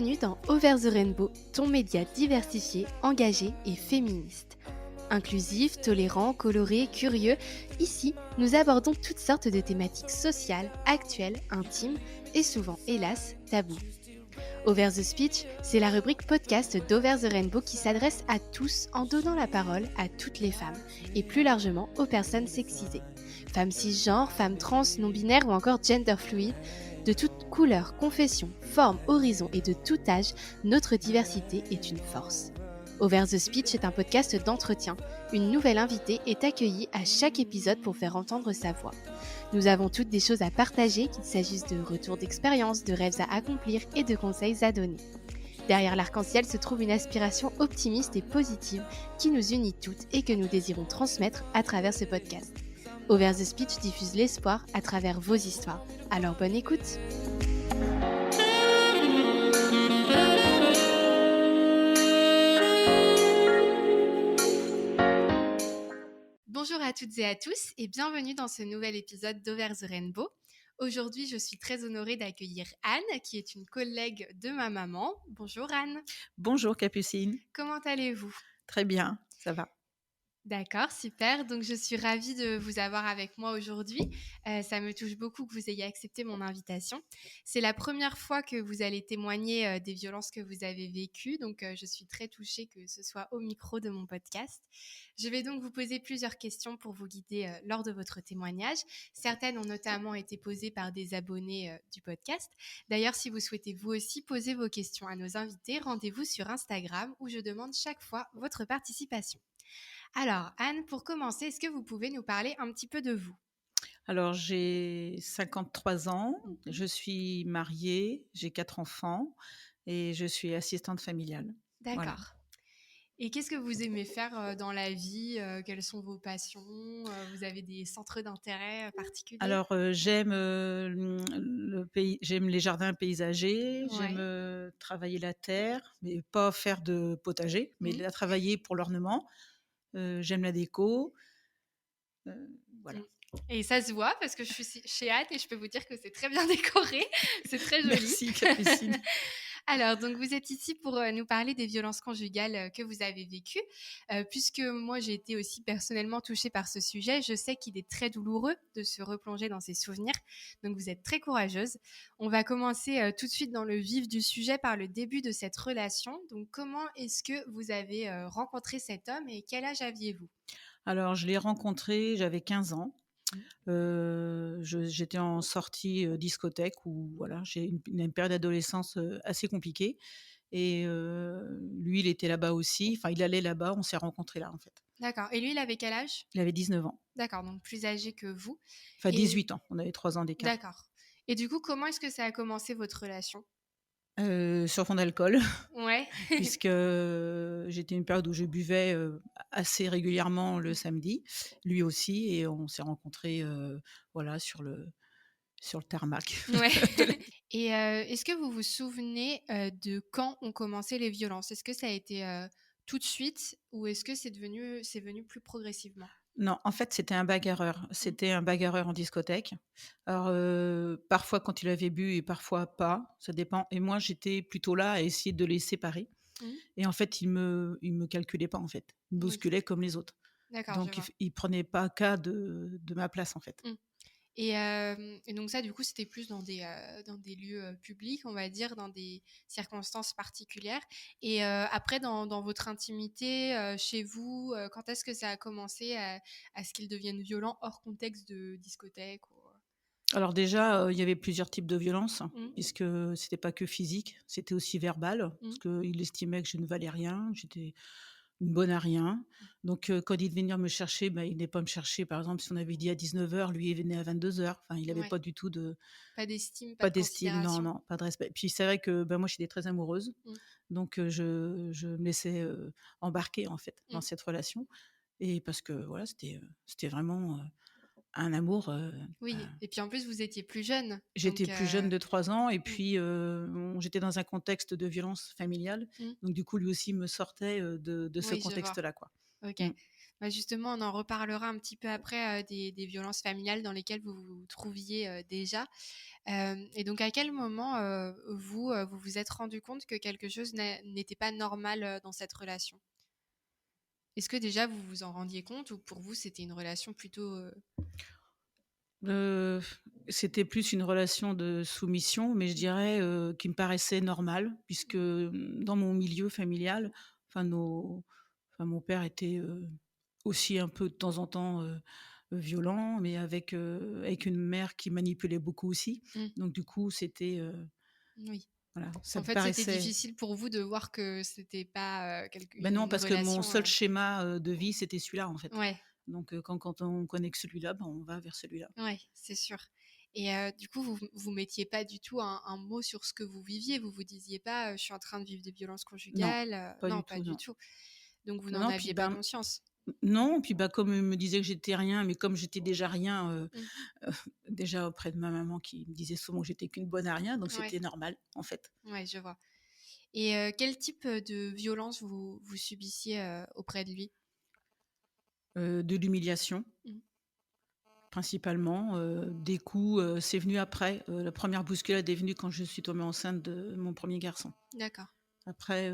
Bienvenue dans Over the Rainbow, ton média diversifié, engagé et féministe. Inclusif, tolérant, coloré, curieux, ici, nous abordons toutes sortes de thématiques sociales, actuelles, intimes et souvent, hélas, tabous. Over the Speech, c'est la rubrique podcast d'Over the Rainbow qui s'adresse à tous en donnant la parole à toutes les femmes et plus largement aux personnes sexisées. Femmes cisgenres, femmes trans, non-binaires ou encore gender fluide, de toute couleur, confession, forme, horizon et de tout âge, notre diversité est une force. Over the Speech est un podcast d'entretien. Une nouvelle invitée est accueillie à chaque épisode pour faire entendre sa voix. Nous avons toutes des choses à partager, qu'il s'agisse de retours d'expérience, de rêves à accomplir et de conseils à donner. Derrière l'arc-en-ciel se trouve une aspiration optimiste et positive qui nous unit toutes et que nous désirons transmettre à travers ce podcast. Over the Speech diffuse l'espoir à travers vos histoires. Alors bonne écoute! Bonjour à toutes et à tous et bienvenue dans ce nouvel épisode d'Over the Rainbow. Aujourd'hui, je suis très honorée d'accueillir Anne, qui est une collègue de ma maman. Bonjour Anne. Bonjour Capucine. Comment allez-vous ? Très bien, ça va. D'accord, super. Donc, je suis ravie de vous avoir avec moi aujourd'hui. Ça me touche beaucoup que vous ayez accepté mon invitation. C'est la première fois que vous allez témoigner des violences que vous avez vécues. Donc, je suis très touchée que ce soit au micro de mon podcast. Je vais donc vous poser plusieurs questions pour vous guider lors de votre témoignage. Certaines ont notamment été posées par des abonnés du podcast. D'ailleurs, si vous souhaitez vous aussi poser vos questions à nos invités, rendez-vous sur Instagram où je demande chaque fois votre participation. Alors, Anne, pour commencer, est-ce que vous pouvez nous parler un petit peu de vous ? Alors, j'ai 53 ans, je suis mariée, j'ai 4 enfants et je suis assistante familiale. D'accord. Voilà. Et qu'est-ce que vous aimez faire dans la vie ? Quelles sont vos passions ? Vous avez des centres d'intérêt particuliers ? Alors, j'aime le pays, j'aime les jardins paysagers, Ouais. j'aime travailler la terre, mais pas faire de potager, mais la travailler pour l'ornement. J'aime la déco. Voilà. Et ça se voit parce que je suis chez Anne et je peux vous dire que c'est très bien décoré. C'est très joli. Merci Capucine. Alors, donc vous êtes ici pour nous parler des violences conjugales que vous avez vécues. Puisque moi, j'ai été aussi personnellement touchée par ce sujet, je sais qu'il est très douloureux de se replonger dans ces souvenirs. Donc, vous êtes très courageuse. On va commencer tout de suite dans le vif du sujet par le début de cette relation. Donc, comment est-ce que vous avez rencontré cet homme et quel âge aviez-vous ? Alors, je l'ai rencontré, j'avais 15 ans. J'étais en sortie discothèque où voilà, j'ai une période d'adolescence assez compliquée. Et lui, il était là-bas aussi. Enfin, il allait là-bas. On s'est rencontrés là, en fait. D'accord. Et lui, il avait quel âge ? Il avait 19 ans. D'accord, donc plus âgé que vous. Enfin, 18 ans. On avait 3 ans d'écart. D'accord. Et du coup, comment est-ce que ça a commencé votre relation ? Sur fond d'alcool, Ouais. puisque j'étais une période où je buvais assez régulièrement le samedi, lui aussi, et on s'est rencontrés voilà, sur le tarmac. Ouais. Et est-ce que vous vous souvenez de quand ont commencé les violences ? Est-ce que ça a été tout de suite ou est-ce que c'est venu plus progressivement ? Non, en fait, c'était un bagarreur. C'était un bagarreur en discothèque. Alors, parfois quand il avait bu et parfois pas, ça dépend. Et moi, j'étais plutôt là à essayer de les séparer. Et en fait, il me calculait pas, en fait. Il me Oui. bousculait comme les autres. D'accord, Donc, je vois. il prenait pas cas de ma place, en fait. Et donc ça, du coup, c'était plus dans des lieux publics, on va dire, dans des circonstances particulières. Et après, dans votre intimité, chez vous, quand est-ce que ça a commencé à ce qu'il devienne violent hors contexte de discothèque ou... Alors déjà, il y avait plusieurs types de violences, Mmh. puisque c'était pas que physique, c'était aussi verbal, parce qu'il estimait que je ne valais rien, que j'étais une bonne à rien. Donc quand il venait venir me chercher, il venait pas me chercher, par exemple, si on avait dit à 19h, lui, il venait à 22h. Enfin, il avait Ouais. pas du tout de Pas d'estime, pas pas de d'estime, non, considération. non, pas de respect. Puis c'est vrai que, moi, j'étais très amoureuse, donc je me laissais, embarquer, en fait, dans cette relation, et parce que, voilà, c'était vraiment, un amour, Oui, et puis en plus, vous étiez plus jeune. j'étais Donc, plus jeune de 3 ans, et puis, j'étais dans un contexte de violence familiale. Donc du coup, lui aussi me sortait, de ce oui, je vois. contexte-là, quoi. Ok. Bah, justement, on en reparlera un petit peu après, des violences familiales dans lesquelles vous vous trouviez, déjà. Et donc à quel moment, vous vous êtes rendu compte que quelque chose n'était pas normal, dans cette relation? Est-ce que déjà vous vous en rendiez compte ou pour vous c'était une relation plutôt, Heu, C'était plus une relation de soumission, mais je mmh, dirais, qui me paraissait normale puisque, dans mon milieu familial, enfin nos mon père était, aussi un peu de temps en temps, violent, mais avec une mère qui manipulait beaucoup aussi. mmh, Donc du coup, c'était, oui. voilà, ça En me fait, c'était paraissait. difficile pour vous de voir que c'était pas, quelque Ben non, une parce que mon relation, seul schéma, de vie, c'était celui-là, en fait. ouais. Donc quand on connaît que celui-là, ben, on va vers celui-là. Ouais, c'est sûr. Et du coup, vous mettiez pas du tout un mot sur ce que vous viviez? Vous vous disiez pas: «Je suis en train de vivre des violences Non, conjugales», pas non, du pas tout, du non. tout. Donc vous Non, n'en non, puis, aviez pas ben, conscience? non, puis, bah, comme il me disait que j'étais rien, mais comme j'étais déjà rien, Mmh. déjà auprès de ma maman qui me disait souvent que j'étais qu'une bonne à rien, donc Ouais, c'était normal, en fait. ouais, je vois. Et quel type, de violence vous subissiez, auprès de lui? De l'humiliation, Mmh. principalement, des coups, c'est venu après, la première bousculade est venue quand je suis tombée enceinte de mon premier garçon. D'accord. Après,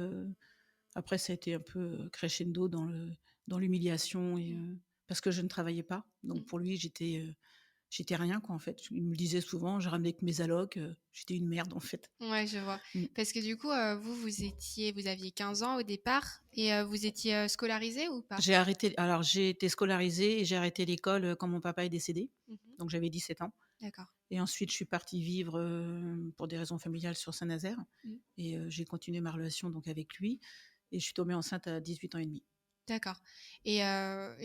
après ça a été un peu, crescendo dans l'humiliation et Mmh. parce que je ne travaillais pas, donc Mmh. pour lui j'étais rien quoi, en fait. Il me le disait souvent, je ramenais que mes allocs, j'étais une merde, en fait. Ouais, je vois. Mmh. Parce que du coup, vous aviez 15 ans au départ et vous étiez, scolarisé ou pas? J'ai été scolarisée et j'ai arrêté l'école, quand mon papa est décédé, Mmh. donc j'avais 17 ans D'accord. et ensuite je suis partie vivre, pour des raisons familiales sur Saint-Nazaire Mmh. et j'ai continué ma relation donc avec lui et je suis tombée enceinte à 18 ans et demi. D'accord. Et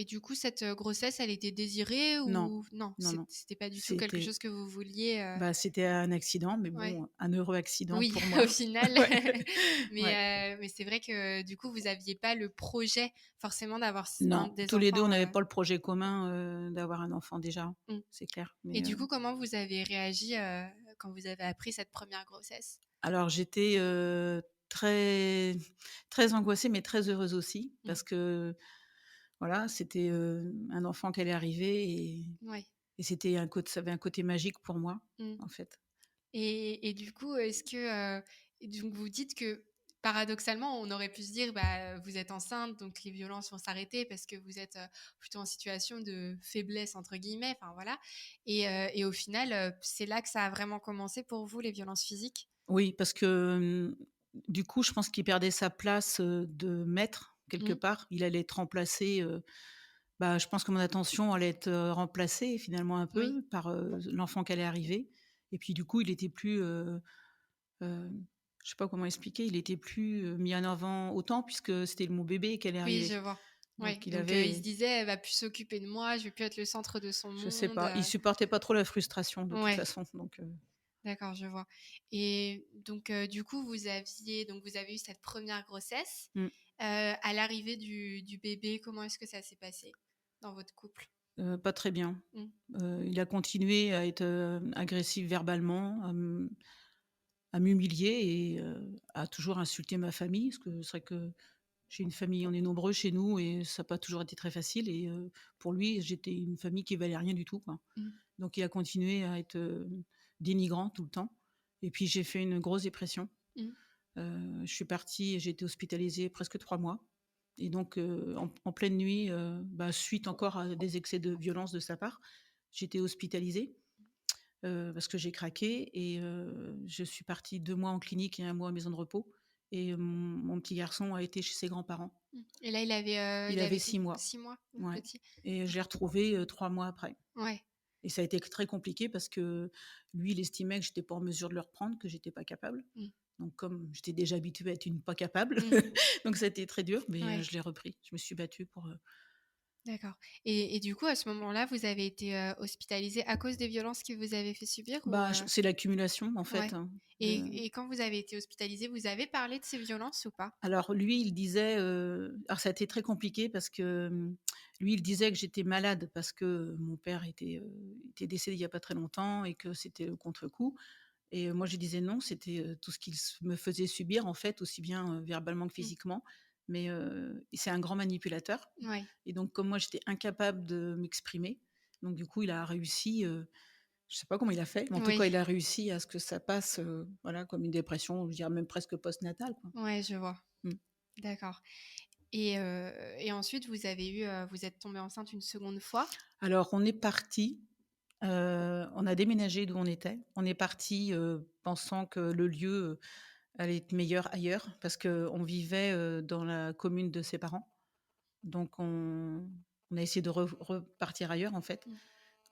du coup, cette, grossesse, elle était désirée Non, ou non, non, non, c'était pas du tout quelque c'était chose que vous vouliez, bah, c'était un accident, mais ouais. bon, un heureux accident Oui, pour au moi. final. Ouais, ouais. Mais c'est vrai que, du coup, vous aviez pas le projet forcément d'avoir Non, des tous les 2 on enfants, n'avait pas le projet commun, d'avoir un enfant déjà, mmh. c'est clair, Et mais du coup, comment vous avez réagi, quand vous avez appris cette première grossesse? alors j'étais, très très angoissée, mais très heureuse aussi Mmh. parce que, voilà, c'était, un enfant qui allait arriver Ouais. et ça avait un côté magique pour moi, Mmh. en fait. Et du coup, est-ce que, donc vous dites que paradoxalement, on aurait pu se dire, bah, vous êtes enceinte, donc les violences vont s'arrêter parce que vous êtes, plutôt en situation de «faiblesse» entre guillemets, enfin voilà. Et au final, c'est là que ça a vraiment commencé pour vous, les violences physiques? Oui, parce que, du coup, je pense qu'il perdait sa place, de maître quelque Mmh. part. Il allait être remplacé, bah, je pense que mon attention allait être, remplacée finalement un Oui. peu par, l'enfant qui allait arriver et puis du coup, il était plus, heu, je sais pas comment expliquer, il était plus, mis en avant autant puisque c'était mon bébé qui allait Oui, arriver. je vois. Ouais, Donc il donc il se avait disait: «Elle va plus s'occuper de moi, je vais plus être le centre de son je sais monde», pas, il supportait pas trop la frustration de toute ouais. façon donc D'accord, je vois. Et donc, du coup, vous avez eu cette première grossesse. mmh, À l'arrivée du bébé, comment est-ce que ça s'est passé dans votre couple? pas très bien. Mmh. Il a continué à être, agressif verbalement, à m'humilier et à toujours insulter ma famille. Parce que c'est vrai que j'ai une famille, on est nombreux chez nous et ça n'a pas toujours été très facile et pour lui, j'étais une famille qui valait rien du tout, quoi. Mmh. Donc il a continué à être, dénigrant tout le temps et puis j'ai fait une grosse dépression. Mmh. Je suis partie et j'ai été hospitalisée presque 3 mois et donc en pleine nuit, bah, suite encore à des excès de violence de sa part, j'étais hospitalisée, parce que j'ai craqué et je suis partie 2 mois en clinique et 1 mois en maison de repos et mon petit garçon a été chez ses grands-parents. Mmh. Et là, Il il avait avait 6 mois, 6 mois, le ouais petit? et je l'ai retrouvé, 3 mois après Ouais. et ça a été très compliqué parce que lui, il estimait que j'étais pas en mesure de le reprendre, que j'étais pas capable. Mmh. Donc comme j'étais déjà habituée à être une pas capable, Mmh. donc ça a été très dur, mais Ouais, je l'ai repris. Je me suis battue pour, d'accord. Et du coup, à ce moment-là, vous avez été, hospitalisée à cause des violences qu'il vous avait fait subir ou, bah, je c'est l'accumulation en fait, ouais. hein, de Et quand vous avez été hospitalisée, vous avez parlé de ces violences ou pas? alors lui, il disait, alors ça a été très compliqué parce que, lui, il disait que j'étais malade parce que mon père était décédé il y a pas très longtemps et que c'était le contre-coup et moi je disais: «Non, c'était, tout ce qu'il me faisait subir en fait, aussi bien, verbalement que Mmh. physiquement». mais c'est un grand manipulateur Ouais. et donc comme moi, j'étais incapable de m'exprimer, donc du coup, il a réussi, je sais pas comment il a fait, mais en tout cas, Oui. il a réussi à ce que ça passe, voilà, comme une dépression, je dirais même presque postnatale, quoi. Ouais, je vois. Mmh. D'accord. Et ensuite vous êtes tombée enceinte une seconde fois? Alors on est partis, on a déménagé d'où on était. On est partis, pensant que le lieu, allait être meilleur ailleurs parce qu'on vivait, dans la commune de ses parents. Donc on a essayé de repartir ailleurs, en fait. Mmh.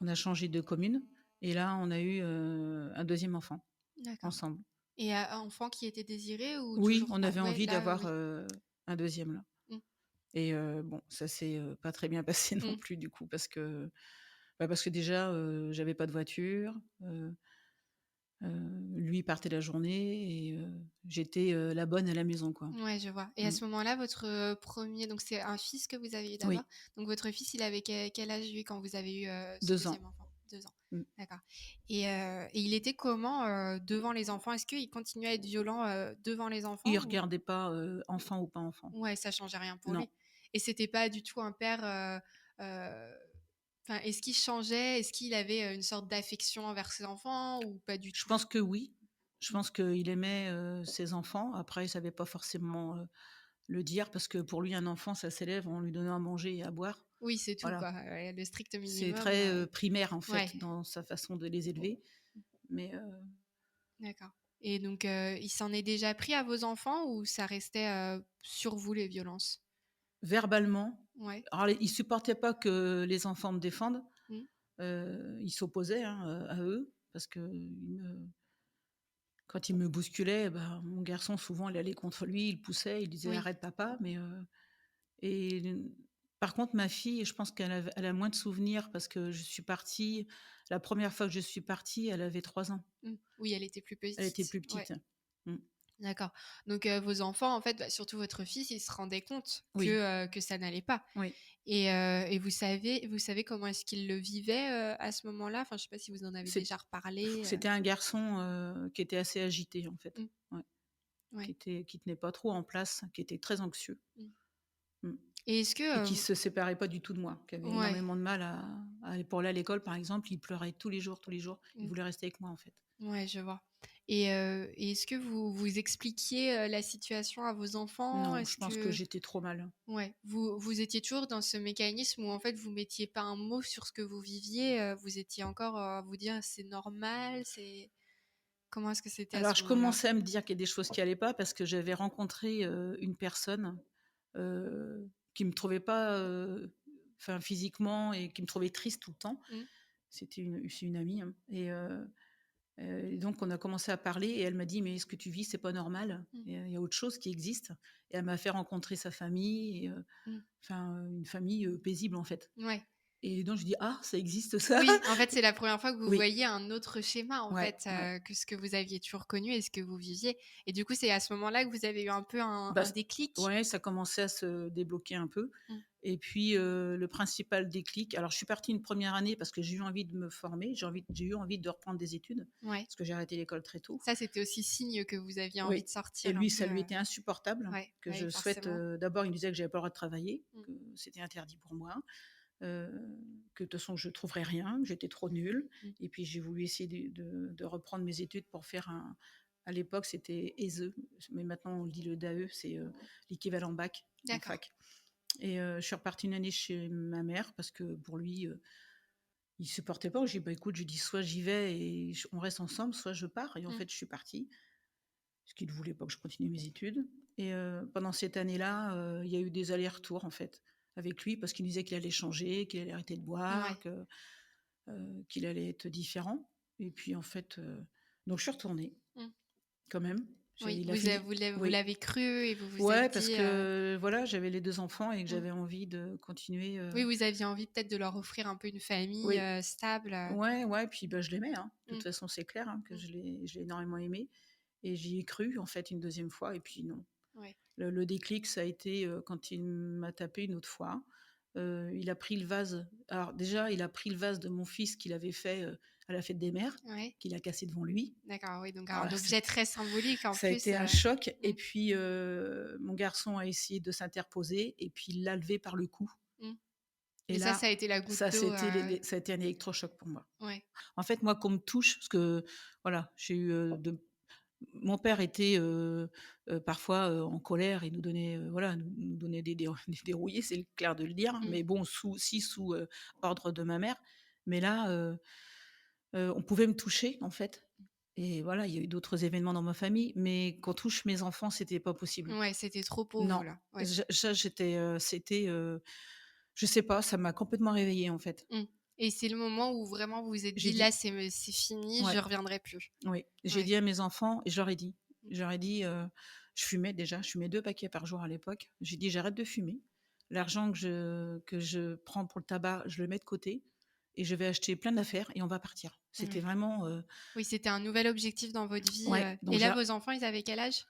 On a changé de commune et là, on a eu, un deuxième enfant D'accord. ensemble. Et enfant qui était désiré ou Oui, toujours on pas? avait Ouais, envie là, d'avoir, oui. un deuxième là Mmh. et bon, ça s'est, pas très bien passé non Mmh. plus du coup parce que déjà, j'avais pas de voiture, heu lui partait la journée et j'étais, la bonne à la maison, quoi. Ouais, je vois. Et à Mmh. ce moment-là, votre, 1 donc c'est un fils que vous avez eu d'abord? Oui, Donc votre fils, il avait quel âge lui quand vous avez eu, ce 2 ans. deuxième enfant? 2 ans. Mmh. D'accord. Et il était comment, devant les enfants? Est-ce qu'il continuait à être violent, devant les Il enfants ou regardait pas, enfant ou pas enfant. ouais, ça changeait rien pour Non. lui? Et c'était pas du tout un père, enfin, est-ce qu'il changeait? Est-ce qu'il avait, une sorte d'affection envers ses enfants ou pas du Je tout? pense que oui. Je Mmh. pense qu'il aimait, ses enfants. Après, il savait pas forcément, le dire parce que pour lui, un enfant, ça s'élève en lui donnant à manger et à boire. Oui, c'est tout Voilà. quoi, ouais, le strict C'est minimum, très, primaire, en ouais. fait, dans sa façon de les élever. Mais, D'accord. Et donc, il s'en est déjà pris à vos enfants ou ça restait, sur vous les violences? verbalement, Ouais. alors il supportait pas que les enfants me défendent. Mmh. Il s'opposait, hein, à eux parce que quand il me bousculait, bah, mon garçon souvent il allait contre lui, il poussait, il disait: Oui. «Arrête papa», mais et par contre ma fille, je pense elle a moins de souvenirs parce que je suis partie la première fois que je suis partie, elle avait 3 ans. Mmh. Oui, elle était plus Elle était petite. plus Ouais. petite. Mmh. D'accord. Donc, vos enfants, en fait, bah, surtout votre fils, il se rendait compte Oui, que ça n'allait pas. oui. Et vous savez comment est-ce qu'il le vivait, à ce moment-là? Enfin, je sais pas si vous en avez C'est déjà reparlé, C'était un garçon, qui était assez agité en fait. Mmh. Ouais. Ouais. Qui tenait pas trop en place, qui était très anxieux. Mmh. Mmh. Et est-ce Et que, qui se séparait pas du tout de moi, qui avait ouais. énormément de mal à aller pour aller à l'école, par exemple, il pleurait tous les jours, tous les jours. Il Mmh. voulait rester avec moi, en fait. Ouais, je vois. Et est-ce que vous expliquiez, la situation à vos enfants? Non, je Est-ce pense que que j'étais trop mal. ouais, vous étiez toujours dans ce mécanisme où en fait vous mettiez pas un mot sur ce que vous viviez, vous étiez encore, à vous dire: «C'est normal», c'est comment est-ce que c'était à Alors, ce je moment-là? commençais à me dire qu'il y a des choses qui allaient pas parce que j'avais rencontré, une personne, qui me trouvait pas, enfin, physiquement et qui me trouvait triste tout le temps. Mmh. C'est une amie, hein et donc on a commencé à parler et elle m'a dit: «Mais ce que tu vis, c'est pas normal. Mmh. Il y a autre chose qui existe» et elle m'a fait rencontrer sa famille et Mmh. enfin, une famille, paisible, en fait Ouais. et donc je dis: «Ah, ça existe ça?» Oui, en fait, c'est la première fois que vous Oui, voyez un autre schéma, en ouais, fait, ouais. que ce que vous aviez toujours connu et ce que vous viviez. Et du coup, c'est à ce moment-là que vous avez eu un peu un Bah, un déclic? ouais, ça commençait à se débloquer un peu Mmh. et puis, le principal déclic alors je suis partie une première année parce que j'ai eu envie de me former, j'ai eu envie de reprendre des études Ouais. parce que j'ai arrêté l'école très tôt. Ça, c'était aussi signe que vous aviez envie Oui de et sortir un lui, peu, ça lui était insupportable ouais, que bah oui, je souhaite, forcément. d'abord, il me disait que j'avais pas le droit de travailler, Mmh. que c'était interdit pour moi, heu, que de toute façon je trouverais rien, que j'étais trop nulle Mmh. et puis j'ai voulu essayer de reprendre mes études pour faire un à l'époque, c'était ESE, mais maintenant on dit le DAE, c'est, l'équivalent bac en D'accord. fac et je suis repartie une année chez ma mère parce que pour lui, il supportait pas. J'ai dit: «Bah, écoute», j'ai dit: «Soit j'y vais et on reste ensemble, soit je pars» et en Mmh. fait, je suis partie parce qu'il ne voulait pas que je continue mes études et pendant cette année-là, il y a eu des allers-retours, en fait, avec lui parce qu'il me disait qu'il allait changer, qu'il allait arrêter de boire, Ouais. qu'il allait être différent et puis, en fait, donc je suis retournée Mmh. quand même. Oui, Il a fini vous oui. l'avez cru et vous vous Ouais, êtes parce dit, que, voilà, j'avais les 2 enfants et que mmh. j'avais envie de continuer, Oui, vous aviez envie peut-être de leur offrir un peu une famille, oui. stable, Ouais, ouais, puis, bah, je l'aimais, hein. De toute mmh, façon, c'est clair, hein, que mmh, je l'ai énormément aimé et j'y ai cru, en fait, une deuxième fois et puis non. ouais. Le déclic, ça a été, quand il m'a tapé une autre fois. il a pris le vase. Alors déjà, il a pris le vase de mon fils qu'il avait fait, à la fête des mères, Ouais. qu'il a cassé devant lui. D'accord, oui, donc Alors un là, objet très symbolique en ça a plus. été un choc Mmh. et puis, mon garçon a essayé de s'interposer et puis il l'a levé par le cou Mmh. et Et ça là, a été la goutte ça d'eau, ça a été un électrochoc pour moi. ouais. En fait, moi, qu'on me touche parce que voilà, j'ai eu, de mon père était, parfois, en colère, il nous donnait, voilà, nous donnait des rouillés, c'est clair de le dire, Mmh. mais bon, sous ordre de ma mère. Mais là, on pouvait me toucher, en fait et voilà, il y a eu d'autres événements dans ma famille, mais qu'on touche mes enfants, c'était pas possible. Ouais, c'était trop pour vous Non, là. Ouais. j'étais, c'était, je sais pas, ça m'a complètement réveillée, en fait. Mmh. Et c'est le moment où vraiment vous vous êtes J'ai dit: dit «Là, c'est fini, je ouais. reviendrai plus». Oui, j'ai Ouais. dit à mes enfants et je leur ai dit Mmh. je leur ai dit, je fumais déjà, je fumais 2 paquets par jour à l'époque. J'ai dit: «J'arrête de fumer. L'argent que je prends pour le tabac, je le mets de côté et je vais acheter plein d'affaires et on va partir». C'était Ouais. vraiment, Oui, c'était un nouvel objectif dans votre vie, ouais, donc et là, vos enfants, ils avaient quel âge?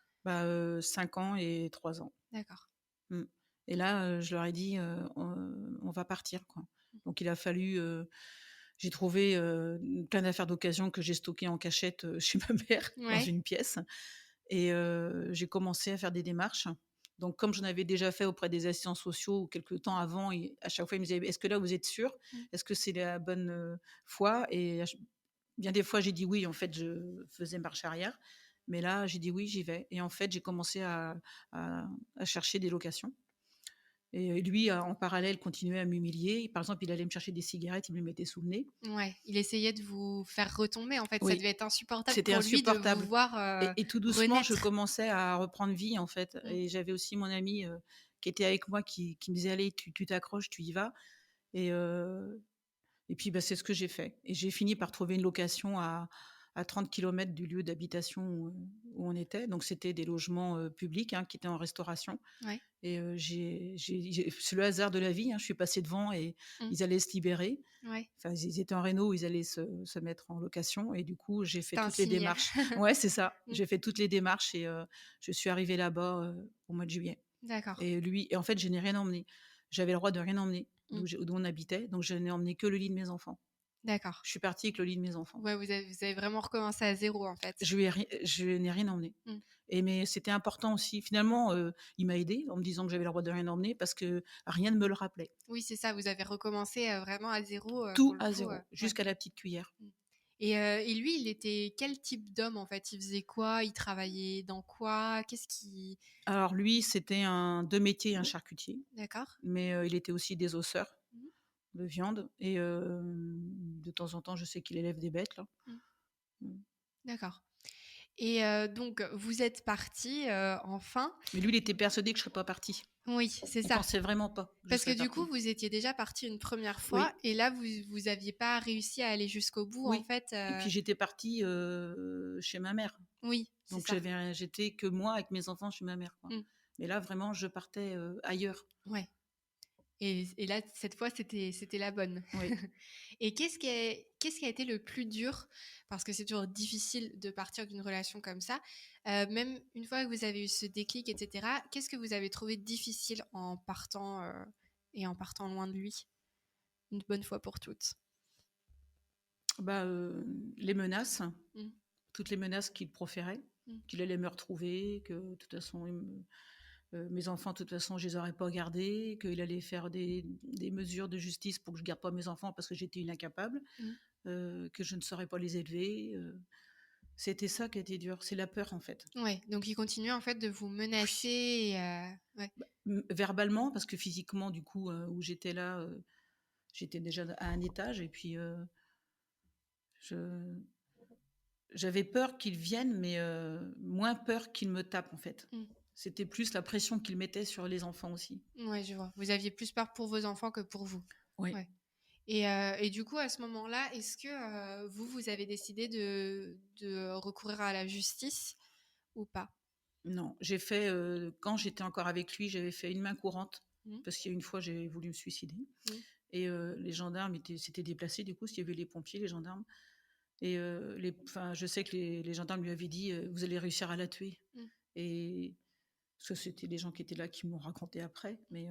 5 ans et 3 ans. D'accord. Mmh et là, je leur ai dit, «On va partir, quoi». Mmh. Donc il a fallu, j'ai trouvé, plein d'affaires d'occasion que j'ai stockées en cachette, chez ma mère dans Ouais. une pièce et j'ai commencé à faire des démarches. Donc comme j'en avais déjà fait auprès des assistants sociaux quelque temps avant et à chaque fois, ils me disaient: «Est-ce que là, vous êtes sûr? Mmh. Est-ce que c'est la bonne, fois?» et à ch bien des fois, j'ai dit: «Oui», en fait, je faisais marche arrière. Mais là, j'ai dit: «Oui, j'y vais» et en fait, j'ai commencé à à chercher des locations. Et lui, en parallèle, continuait à m'humilier. Par exemple, il allait me chercher des cigarettes, il me les mettait sous le nez. Ouais, il essayait de vous faire retomber, en fait, ça Oui, devait être insupportable c'était pour lui de vous insupportable voir, et tout doucement, je renaître. commençais à reprendre vie, en fait Mmh. et j'avais aussi mon ami, qui était avec moi qui me disait: «Allez, tu t'accroches, tu y vas» et heu et puis, bah, c'est ce que j'ai fait et j'ai fini par trouver une location à 30 kilomètres du lieu d'habitation où on était. Donc c'était des logements, publics, hein, qui étaient en restauration. Ouais. Et c'est le hasard de la vie, hein, je suis passée devant et Mmh. ils allaient se libérer. Ouais. Enfin, ils étaient en réno, ils allaient se mettre en location et du coup, j'ai fait C'était un toutes les signe. démarches. Ouais, c'est ça. Mmh. J'ai fait toutes les démarches et je suis arrivée là-bas, au mois de juillet D'accord. et en fait, je n'ai rien emmené. J'avais le droit de rien emmener Mmh. d'où on habitait, donc je n'ai emmené que le lit de mes enfants. D'accord. Je suis partie avec le lit de mes enfants. Ouais, vous avez vraiment recommencé à zéro, en fait. Je n'ai rien emmené Mmh. et mais c'était important aussi. Finalement, il m'a aidée en me disant que j'avais le droit de rien emmener parce que rien ne me le rappelait. Oui, c'est ça, vous avez recommencé, vraiment à zéro, pour Tout le à coup, zéro, ouais. jusqu'à la petite cuillère. Mmh. Et lui, il était quel type d'homme, en fait? Il faisait quoi? Il travaillait dans quoi? Qu'est-ce qui Alors lui, c'était un 2 métiers, un charcutier, D'accord. mais il était aussi désosseur Mmh. de viande et de temps en temps, je sais qu'il élève des bêtes là. Mmh. Mmh. D'accord. Et donc vous êtes partis, enfin. Mais lui, il était persuadé que je serais pas partie. Oui, c'est Il ça. pensait vraiment pas que je Parce que serais du coup, partie. vous étiez déjà partis une première fois Oui, et là, vous aviez pas réussi à aller jusqu'au bout, en oui fait, et puis j'étais partie, chez ma mère. oui, c'est Donc ça. j'étais que moi avec mes enfants chez ma mère, quoi. Mmh. Mais là, vraiment, je partais, ailleurs. Ouais. Et là, cette fois, c'était la bonne. Oui. Et qu'est-ce qui a été le plus dur? Parce que c'est toujours difficile de partir d'une relation comme ça. Même une fois que vous avez eu ce déclic, et cetera, qu'est-ce que vous avez trouvé difficile en partant, et en partant loin de lui? Une bonne fois pour toutes. Bah, les menaces, Mmh. toutes les menaces qu'il proférait, Mmh. qu'il allait me retrouver, que de toute façon, mes enfants, de toute façon, je les aurais pas gardés, qu'il allait faire des mesures de justice pour que je garde pas mes enfants parce que j'étais une incapable, Mmh. que je ne saurais pas les élever. C'était ça qui était dur, c'est la peur en fait. Ouais, donc il continue en fait de vous menacer Oui. et ouais. Verbalement, parce que physiquement, du coup, où j'étais là, j'étais déjà à un étage et puis je j'avais peur qu'il vienne, mais moins peur qu'il me tape en fait. Mmh. C'était plus la pression qu'il mettait sur les enfants aussi. Ouais, je vois. Vous aviez plus peur pour vos enfants que pour vous. Oui. Ouais. Et du coup, à ce moment-là, est-ce que, vous avez décidé de recourir à la justice ou pas? Non, j'ai fait, quand j'étais encore avec lui, j'avais fait une main courante Mmh. parce qu'il y a une fois, j'ai voulu me suicider Mmh. et les gendarmes s'étaient déplacés du coup, s'il y avait les pompiers, les gendarmes et je sais que les gendarmes lui avaient dit: «Vous allez réussir à la tuer» Mmh. et Parce que c'était les gens qui étaient là qui m'ont raconté après, mais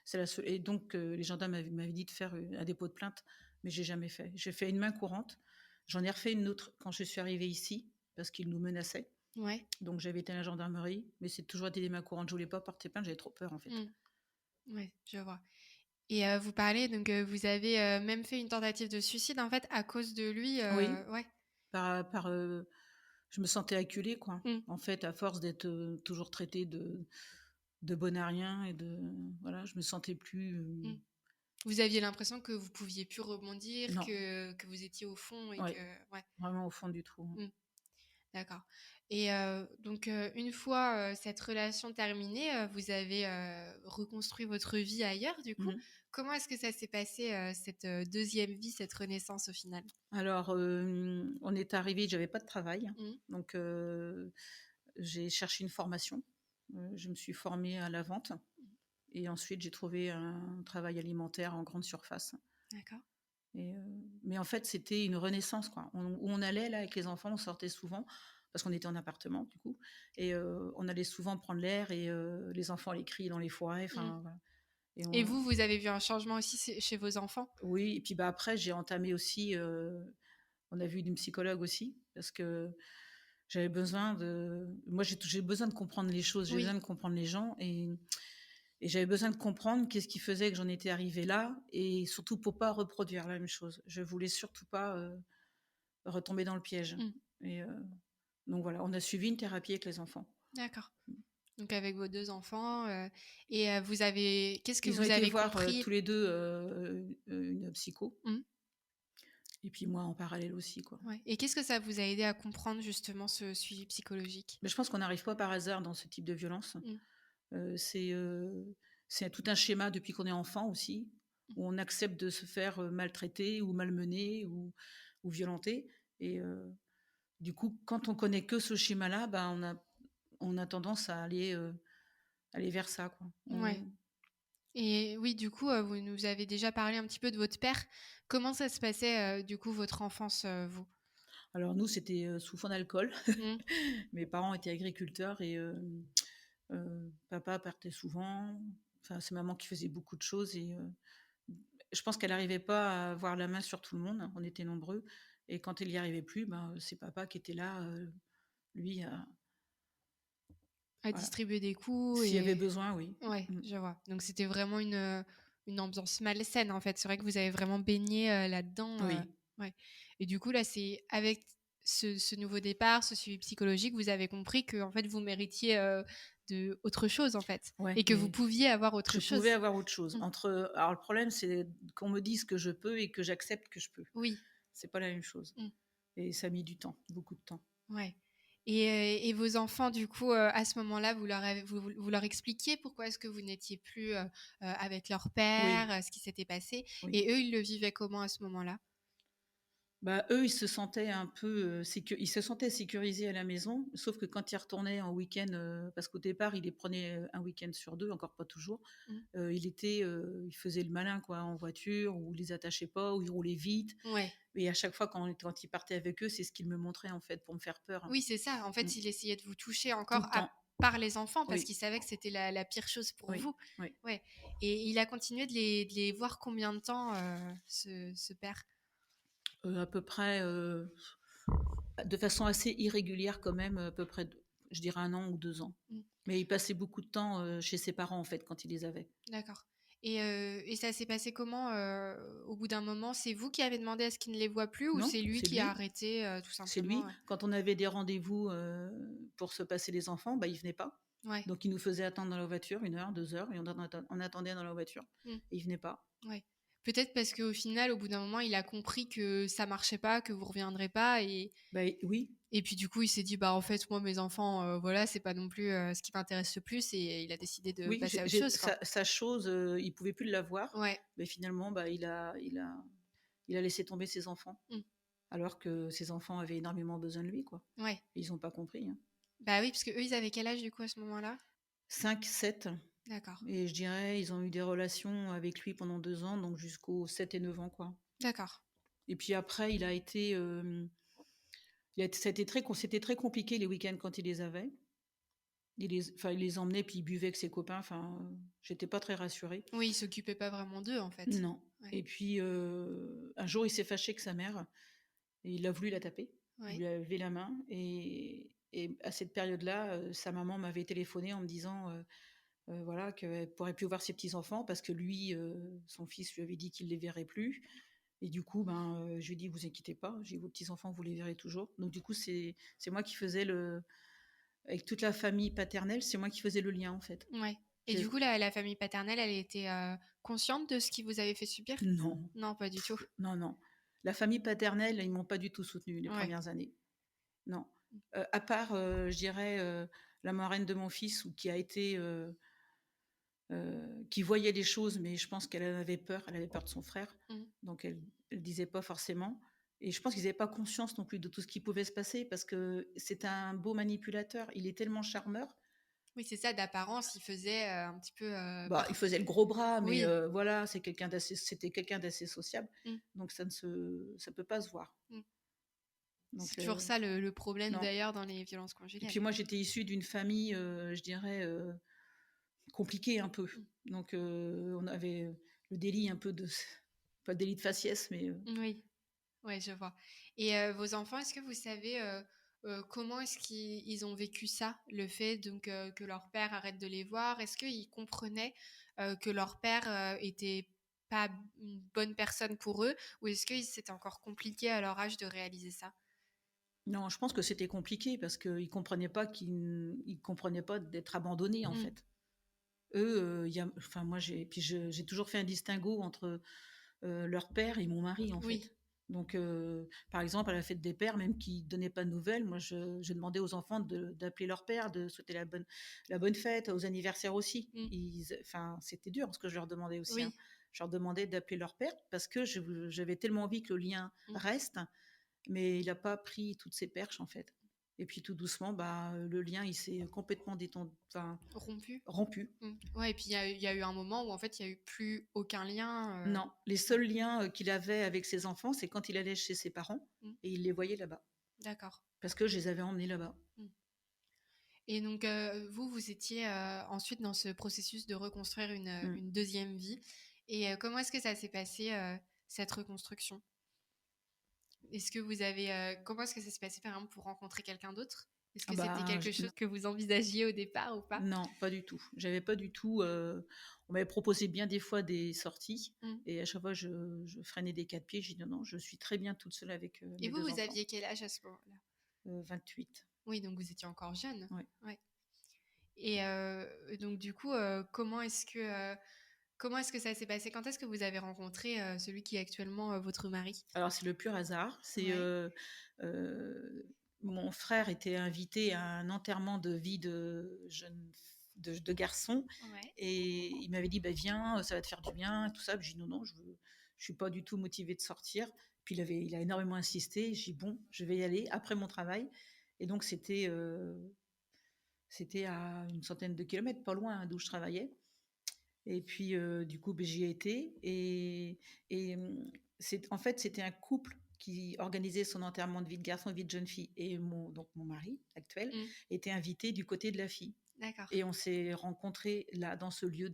c'est la seule et donc les gendarmes m'avaient dit de faire, un dépôt de plainte, mais j'ai jamais fait. J'ai fait une main courante, j'en ai refait une autre quand je suis arrivée ici, parce qu'ils nous menaçaient. Ouais. Donc j'avais été à la gendarmerie, mais c'est toujours été des mains courantes. Je voulais pas porter plainte, j'avais trop peur, en fait. Ouais, je vois. Et vous parlez donc vous avez, même fait une tentative de suicide en fait à cause de lui, Oui, ouais. je me sentais acculée, quoi. Mmh. En fait, à force d'être, toujours traitée de bonne à rien et de voilà, je me sentais plus, Mmh. Vous aviez l'impression que vous pouviez plus rebondir, non, que vous étiez au fond et ouais, que ouais. vraiment au fond du trou. Mmh. D'accord. Et donc une fois, cette relation terminée, vous avez, reconstruit votre vie ailleurs du coup. Mmh. Comment est-ce que ça s'est passé, cette, 2e vie, cette renaissance au final? Alors, on est arrivé, j'avais pas de travail, Mmh. donc j'ai cherché une formation. Je me suis formée à la vente et ensuite j'ai trouvé un travail alimentaire en grande surface D'accord. et mais en fait, c'était une renaissance, quoi. Où on allait là avec les enfants, on sortait souvent parce qu'on était en appartement du coup et on allait souvent prendre l'air et les enfants allaient crier dans les forêts, Mmh. enfin voilà et Et on vous, vous avez vu un changement aussi chez vos enfants? oui et puis, bah, après j'ai entamé aussi, on a vu une psychologue aussi parce que j'avais besoin de moi j'ai besoin de comprendre les choses, j'ai besoin Oui. de comprendre les gens et j'avais besoin de comprendre qu'est-ce qui faisait que j'en étais arrivée là et surtout pour pas reproduire la même chose. Je voulais surtout pas, retomber dans le piège Mmh. et donc voilà, on a suivi une thérapie avec les enfants. D'accord. Donc avec vos 2 enfants, et vous avez qu'est-ce que Ils ont vous été avez voir, compris? tous les 2 une psycho Mmh. et puis moi en parallèle aussi, quoi. Ouais, et qu'est-ce que ça vous a aidé à comprendre justement ce suivi psychologique? Mais je pense qu'on n'arrive pas par hasard dans ce type de violence. Mmh. Heu, c'est, heu, c'est tout un schéma depuis qu'on est enfant aussi, Mmh. où on accepte de se faire, maltraiter ou malmener ou violenter et du coup, quand on connaît que ce schéma-là, bah, on a tendance à aller vers ça, quoi. Ouais, et oui, du coup, vous nous avez déjà parlé un petit peu de votre père. Comment ça se passait, du coup, votre enfance, vous? Alors nous, c'était, sous fond d'alcool. Mmh. Mes parents étaient agriculteurs et papa partait souvent. Enfin, c'est maman qui faisait beaucoup de choses et je pense qu'elle n'arrivait pas à avoir la main sur tout le monde. On était nombreux et quand elle y arrivait plus, ben, c'est papa qui était là, lui, À voilà. distribuer des coups S'il y avait et besoin, oui. ouais, Mmh. je vois. Donc c'était vraiment une ambiance malsaine, en fait. C'est vrai que vous avez vraiment baigné, là-dedans, Oui. ouais, et du coup, là, c'est avec ce nouveau départ, ce suivi psychologique, vous avez compris que en fait, vous méritiez, de autre chose, en fait, Ouais, et que vous mais pouviez avoir autre je pouvais chose? avoir autre chose. Mmh. Alors le problème, c'est qu'on me dise que je peux et que j'accepte que je peux. Oui. C'est pas la même chose Mmh. et ça a mis du temps, beaucoup de temps. Ouais, et vos enfants, du coup, à ce moment-là, vous leur expliquiez pourquoi est-ce que vous n'étiez plus, avec leur père, Oui, ce qui s'était passé, oui. et eux, ils le vivaient comment à ce moment-là? Bah, eux, ils se sentaient un peu, ils se sentaient sécurisés à la maison, sauf que quand ils retournaient en week-end, parce qu'au départ, ils les prenaient, 1 week-end sur 2, encore pas toujours, Mmh. il faisait le malin, quoi, en voiture, ou il les attachait pas, ou il roulait vite Ouais. et à chaque fois quand il partait avec eux, c'est ce qu'il me montrait, en fait, pour me faire peur. Oui, c'est ça. En Mmh. fait, il essayait de vous toucher Tout encore le à temps. par les enfants parce Oui, qu'il savait que c'était la pire chose pour oui, vous. oui. Ouais, et il a continué de les voir combien de temps, ce père? À peu près, de façon assez irrégulière quand même, à peu près je dirais 1 an ou 2 ans. Mmh. Mais il passait beaucoup de temps, chez ses parents, en fait, quand il les avait. D'accord, et ça s'est passé comment, au bout d'un moment? C'est vous qui avez demandé à ce qu'il ne les voie plus ou Non, c'est lui c'est qui a lui. arrêté, tout C'est simplement, lui. Quand on avait des rendez-vous, pour se passer les enfants, bah, il venait pas. Ouais, Donc il nous faisait attendre dans la voiture 1 heure, 2 heures et on attendait dans la voiture mmh, et il venait pas. ouais. Peut-être parce qu'au final, au bout d'un moment, il a compris que ça marchait pas, que vous reviendrez pas, Bah, oui, et puis du coup, il s'est dit: «Bah, en fait, moi, mes enfants, voilà, c'est pas non plus, ce qui m'intéresse le plus», et il a décidé de oui, passer à autre chose, quoi. sa chose, il pouvait plus l'avoir, Ouais, mais finalement, bah, il a laissé tomber ses enfants, mmh, alors que ses enfants avaient énormément besoin de lui, quoi. ouais. Ils ont pas compris, hein. Bah, oui, parce qu'eux, ils avaient quel âge, du coup, à ce moment-là? 5-7 D'accord, et je dirais, ils ont eu des relations avec lui pendant 2 ans, donc jusqu'aux 7 et 9 ans, quoi. d'accord. Et puis après, ça a été c'était très compliqué les week-ends quand il les avait. il les emmenait, puis il buvait avec ses copains. Enfin, j'étais pas très rassurée. Oui, il s'occupait pas vraiment d'eux, en fait. Non. Ouais. Et puis, un jour, il s'est fâché avec sa mère et il a voulu la taper. Il Ouais. lui a levé la main et à cette période-là, sa maman m'avait téléphoné en me disant, voilà, qu'elle pourrait plus voir ses petits-enfants parce que lui, son fils lui avait dit qu'il les verrait plus. Et du coup, je lui ai dit: «Vous inquiétez pas, j'ai vos petits-enfants, vous les verrez toujours». Donc du coup, c'est moi qui faisais avec toute la famille paternelle, c'est moi qui faisais le lien, en fait. Ouais. Et Je du coup, la famille paternelle, elle était consciente de ce qui vous avait fait subir? Non, Non, pas du tout. non, non. La famille paternelle, ils m'ont pas du tout soutenue les Ouais. premières années. Non. À part, je dirais, la marraine de mon fils ou qui a été, qui voyait les choses, mais je pense qu'elle en avait peur. Elle avait peur de son frère, Mmh. donc elle disait pas forcément. Et je pense qu'ils n'avaient pas conscience non plus de tout ce qui pouvait se passer parce que c'est un beau manipulateur. Il est tellement charmeur. Oui, c'est ça, d'apparence, il faisait un petit peu Il faisait le gros bras, mais Oui. voilà, c'était quelqu'un d'assez sociable, Mmh. donc ça peut pas se voir. Mmh. Donc C'est toujours ça le problème non. d'ailleurs dans les violences Et conjugales. puis moi, j'étais issue d'une famille, je dirais, compliquée un peu. Mmh. Donc on avait le délit un peu de pas le délit de faciès, mais Oui. Ouais, je vois. Et vos enfants, est-ce que vous savez comment est-ce qu'ils ont vécu ça, le fait donc que leur père arrête de les voir? Est-ce qu'ils comprenaient que leur père était pas une bonne personne pour eux, ou est-ce que c'était encore compliqué à leur âge de réaliser ça? non, je pense que c'était compliqué parce qu'ils comprenaient pas d'être abandonnés, en Mmh. fait. Eux, il y a enfin moi j'ai toujours fait un distinguo entre, leur père et mon mari, en Oui. fait. Donc par exemple, à la fête des pères, même qui donnaient pas de nouvelles, moi je demandais aux enfants d'appeler leur père, de souhaiter la bonne fête, aux anniversaires aussi. Mmh. Enfin, c'était dur ce que je leur demandais aussi, hein. Oui. Je leur demandais d'appeler leur père parce que j'avais tellement envie que le lien Mmh. reste, mais il a pas pris toutes ses perches, en fait. Et puis tout doucement, le lien il s'est complètement Rompu. rompu. Mmh. Ouais, et puis il y a eu un moment où en fait il y a eu plus aucun lien. Non, les seuls liens, qu'il avait avec ses enfants, c'est quand il allait chez ses parents Mmh. et il les voyait là-bas. D'accord. Parce que je les avais emmenés là-bas. Mmh. Et donc, vous étiez ensuite dans ce processus de reconstruire Mmh. une deuxième vie. Et comment est-ce que ça s'est passé, cette reconstruction? Est-ce que vous avez, comment est-ce que ça s'est passé, par exemple, pour rencontrer quelqu'un d'autre? Est-ce Ah que c'était quelque j chose que vous envisagiez au départ ou pas? non, pas du tout. J'avais pas du tout, on m'avait proposé bien des fois des sorties Mmh. et à chaque fois je freinais des 4 pieds. J'ai dit: «Non, non, je suis très bien toute seule avec, Et mes vous, 2 vous enfants». aviez quel âge à ce moment-là? 28. Oui, donc vous étiez encore jeune. Ouais. Ouais. Et donc du coup, comment est-ce que ça s'est passé? Quand est-ce que vous avez rencontré, celui qui est actuellement, votre mari? Alors c'est le pur hasard. Ouais. Heu, Mon frère était invité à un enterrement de vie de garçon Ouais. et il m'avait dit: «Bah, viens, ça va te faire du bien», tout ça. Puis j'ai dit: «Non, non, je suis pas du tout motivée de sortir». Puis il a énormément insisté. J'ai dit: «Bon, je vais y aller après mon travail» et donc c'était à une centaine de kilomètres, pas loin, hein, d'où je travaillais. Et puis, du coup, j'y ai été et en fait, c'était un couple qui organisait son enterrement de vie de garçon et vie de jeune fille et mon mari actuel Mmh. était invité du côté de la fille D'accord. et on s'est rencontrés là, dans ce lieu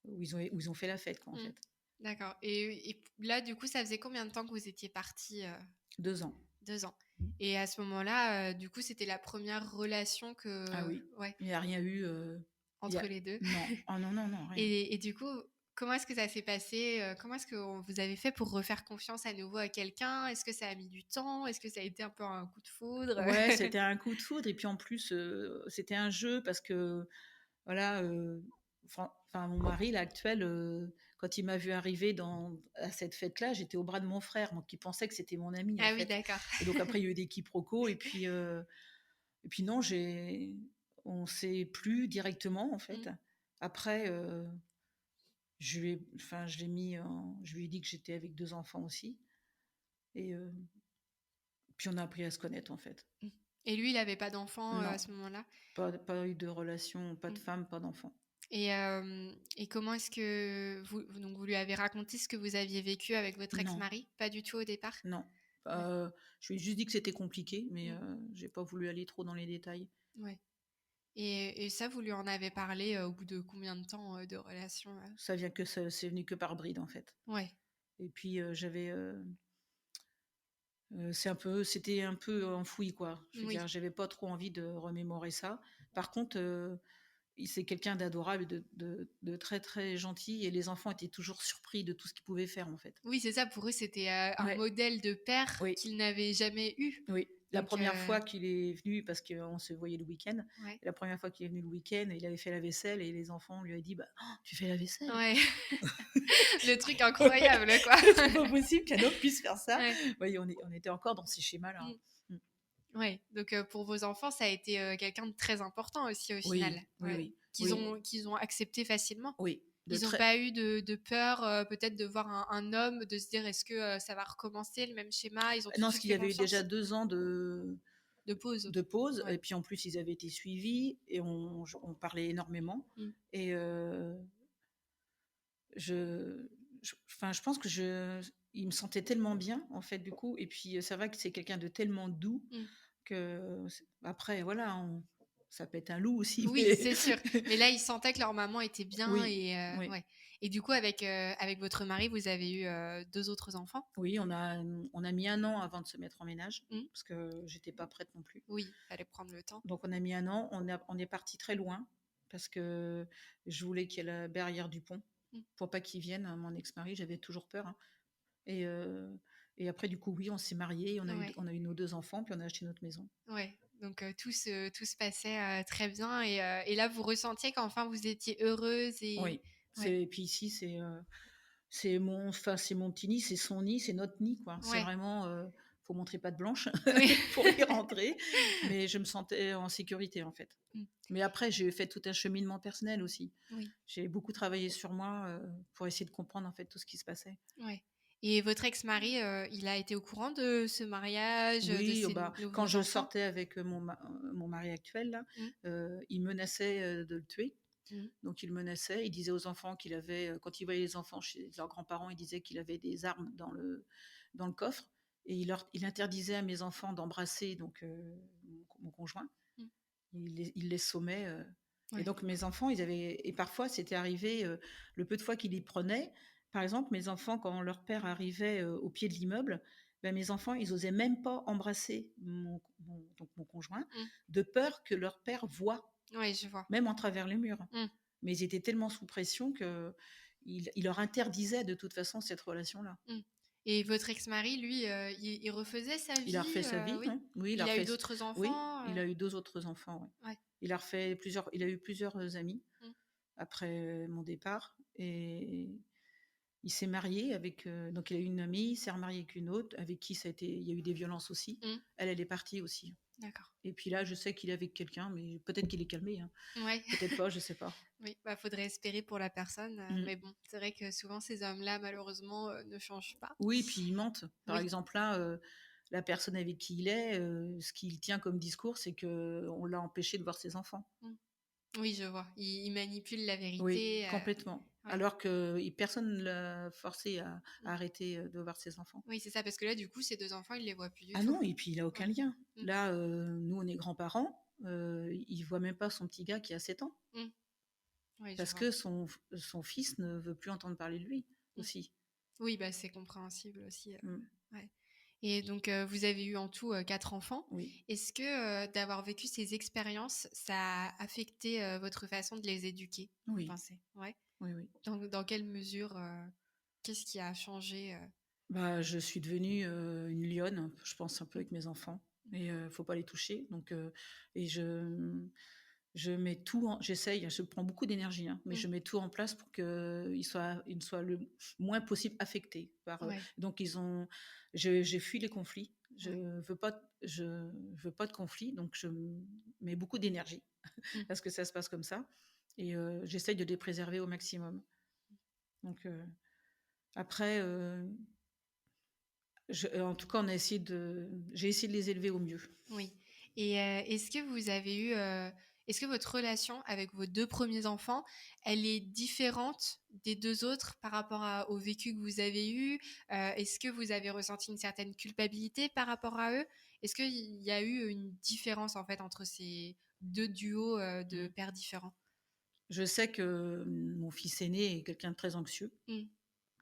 où ils ont fait la fête, quoi, en Mmh. fait. D'accord. Et là, du coup, ça faisait combien de temps que vous étiez partis? 2 ans. 2 ans. Mmh. Et à ce moment-là, du coup, c'était la première relation Ah que oui, ouais, il y a rien eu, il y entre a les 2. non. Ah non, non, non, rien. Et du coup, comment est-ce que ça s'est passé? Comment est-ce que vous avez fait pour refaire confiance à nouveau à quelqu'un? Est-ce que ça a mis du temps? Est-ce que ça a été un peu un coup de foudre? Ouais, c'était un coup de foudre et puis en plus, c'était un jeu parce que voilà, mon mari là actuel, quand il m'a vu arriver à cette fête-là, j'étais au bras de mon frère, donc il pensait que c'était mon ami en Ah oui, fait. d'accord. Et donc après il y a eu des quiproquos et puis non, on s'est plus directement en fait. Mmh. Après, je lui ai dit que j'étais avec 2 enfants aussi et puis on a appris à se connaître en fait. Mmh. Et lui, il avait pas d'enfant, Non, à ce moment-là? pas eu de relation, pas de Mmh. femme, pas d'enfant. Et comment est-ce que vous lui avez raconté ce que vous aviez vécu avec votre Non. ex-mari? Pas du tout au départ? Non, Ouais. je lui ai juste dit que c'était compliqué, mais Mmh. j'ai pas voulu aller trop dans les détails. Ouais. Et ça, vous lui en avez parlé au bout de combien de temps de relation C'est venu que par bride, en fait. Ouais. Et puis, c'était un peu enfoui, quoi. Je veux Oui. dire, j'avais pas trop envie de remémorer ça. Par contre, c'est quelqu'un d'adorable, de très, très gentil et les enfants étaient toujours surpris de tout ce qu'il pouvait faire, en fait. Oui, c'est ça. Pour eux, c'était un Ouais. modèle de père Oui. qu'ils n'avaient jamais eu. Oui. La Donc, première fois qu'il est venu, parce qu'on se voyait le week-end, ouais. la première fois qu'il est venu le week-end, il avait fait la vaisselle et les enfants lui avaient dit bah, «Oh, tu fais la vaisselle?» Ouais. Le truc incroyable, quoi. C'est pas possible qu'un homme puisse faire ça. Ouais. Oui, on était encore dans ces schémas-là. Mm. Ouais. Donc, pour vos enfants, ça a été quelqu'un de très important aussi au Oui, final. oui, Ouais. oui. Qu'ils ont accepté facilement. Oui. Ils n'ont pas eu de peur peut-être de voir un homme, de se dire est-ce que ça va recommencer le même schéma. Ils ont tout Non, de parce suite qu'il y fait avait eu confiance. déjà 2 ans de pause. Ouais. Et puis en plus, ils avaient été suivis et on parlait énormément. Et je pense que il me sentait tellement bien, en fait, du coup. Et puis, c'est vrai que c'est quelqu'un de tellement doux que, après, voilà, ça peut être un loup aussi. Oui, mais... c'est sûr. Mais là, ils sentaient que leur maman était bien. Oui, Et, oui. ouais. Et du coup, avec votre mari, vous avez eu 2 autres enfants? Oui, on a mis 1 an avant de se mettre en ménage, parce que j'étais pas prête non plus. Oui, il fallait prendre le temps. Donc, on a mis 1 an. On est parti très loin parce que je voulais qu'il y ait la barrière du pont pour pas qu'il vienne, mon ex-mari. J'avais toujours peur. Et après, du coup, oui, on s'est mariés. On a eu nos 2 enfants, puis on a acheté notre maison. Ouais. Donc, tout se passait très bien. Et là, vous ressentiez qu'enfin, vous étiez heureuse. Oui. Et puis ici, c'est mon petit nid, c'est son nid, c'est notre nid, quoi. C'est vraiment, faut montrer patte blanche pour y rentrer. Mais je me sentais en sécurité, en fait. Mais après, j'ai fait tout un cheminement personnel aussi. Oui. J'ai beaucoup travaillé sur moi pour essayer de comprendre, en fait, tout ce qui se passait. Ouais. Et votre ex-mari, il a été au courant de ce mariage, de Oui, ces quand nouveaux je enfants? sortais avec mon mari actuel, là, il menaçait de le tuer. Donc il menaçait, il disait aux enfants qu'il avait, quand il voyait les enfants chez leurs grands-parents, il disait qu'il avait des armes dans le coffre. Et il interdisait à mes enfants d'embrasser donc mon conjoint. Il les sommait. Et donc mes enfants, et parfois c'était arrivé, le peu de fois qu'il y prenait, par exemple, mes enfants, quand leur père arrivait au pied de l'immeuble, ben, mes enfants, ils osaient même pas embrasser donc mon conjoint, de peur que leur père voie. Oui, je vois. Même en travers les murs. Mais ils étaient tellement sous pression qu'il leur interdisait de toute façon cette relation-là. Et votre ex-mari, lui, il refaisait sa vie? Il a refait sa vie, Oui. hein. Oui, Il a eu d'autres oui, enfants? il a eu 2 autres enfants, ouais. Ouais. Il a eu plusieurs amis après mon départ. Et il s'est marié avec, donc il a eu une amie, il s'est remarié avec une autre, avec qui il y a eu des violences aussi. Elle est partie aussi. D'accord. Et puis là, je sais qu'il est avec quelqu'un, mais peut-être qu'il est calmé. Hein. Ouais. Peut-être pas, je sais pas. Oui, faudrait espérer pour la personne. Mais bon, c'est vrai que souvent, ces hommes-là, malheureusement, ne changent pas. Oui, puis ils mentent. Par exemple, là, la personne avec qui il est, ce qu'il tient comme discours, c'est qu'on l'a empêché de voir ses enfants. Oui, je vois. Il manipule la vérité. Oui, complètement. Alors que personne ne l'a forcé à arrêter de voir ses enfants. Oui, c'est ça, parce que là, du coup, ces 2 enfants, il les voit plus du tout. Ah non, et puis il n'a aucun lien. Là, nous, on est grands-parents, il ne voit même pas son petit gars qui a 7 ans. Oui, parce que son fils ne veut plus entendre parler de lui aussi. Oui, c'est compréhensible aussi. Ouais. Et donc, vous avez eu en tout 4 enfants. Oui. Est-ce que d'avoir vécu ces expériences, ça a affecté votre façon de les éduquer, vous pensez? Ouais. Oui, oui. Dans quelle mesure qu'est-ce qui a changé Je suis devenue une lionne, je pense, un peu avec mes enfants. Et faut pas les toucher. Donc, et je mets tout j'essaye, je prends beaucoup d'énergie, hein, mais je mets tout en place pour qu'ils soient le moins possible affectés par. Donc j'ai fui les conflits. Je veux pas de conflit, donc je mets beaucoup d'énergie parce que ça se passe comme ça. Et j'essaye de les préserver au maximum. Donc après, en tout cas, j'ai essayé de les élever au mieux. Oui. Et est-ce que vous avez eu... est-ce que votre relation avec vos 2 premiers enfants, elle est différente des 2 autres par rapport au vécu que vous avez eu? Est-ce que vous avez ressenti une certaine culpabilité par rapport à eux? Est-ce qu'il y a eu une différence en fait entre deux duos de pères différents? Je sais que mon fils aîné est quelqu'un de très anxieux,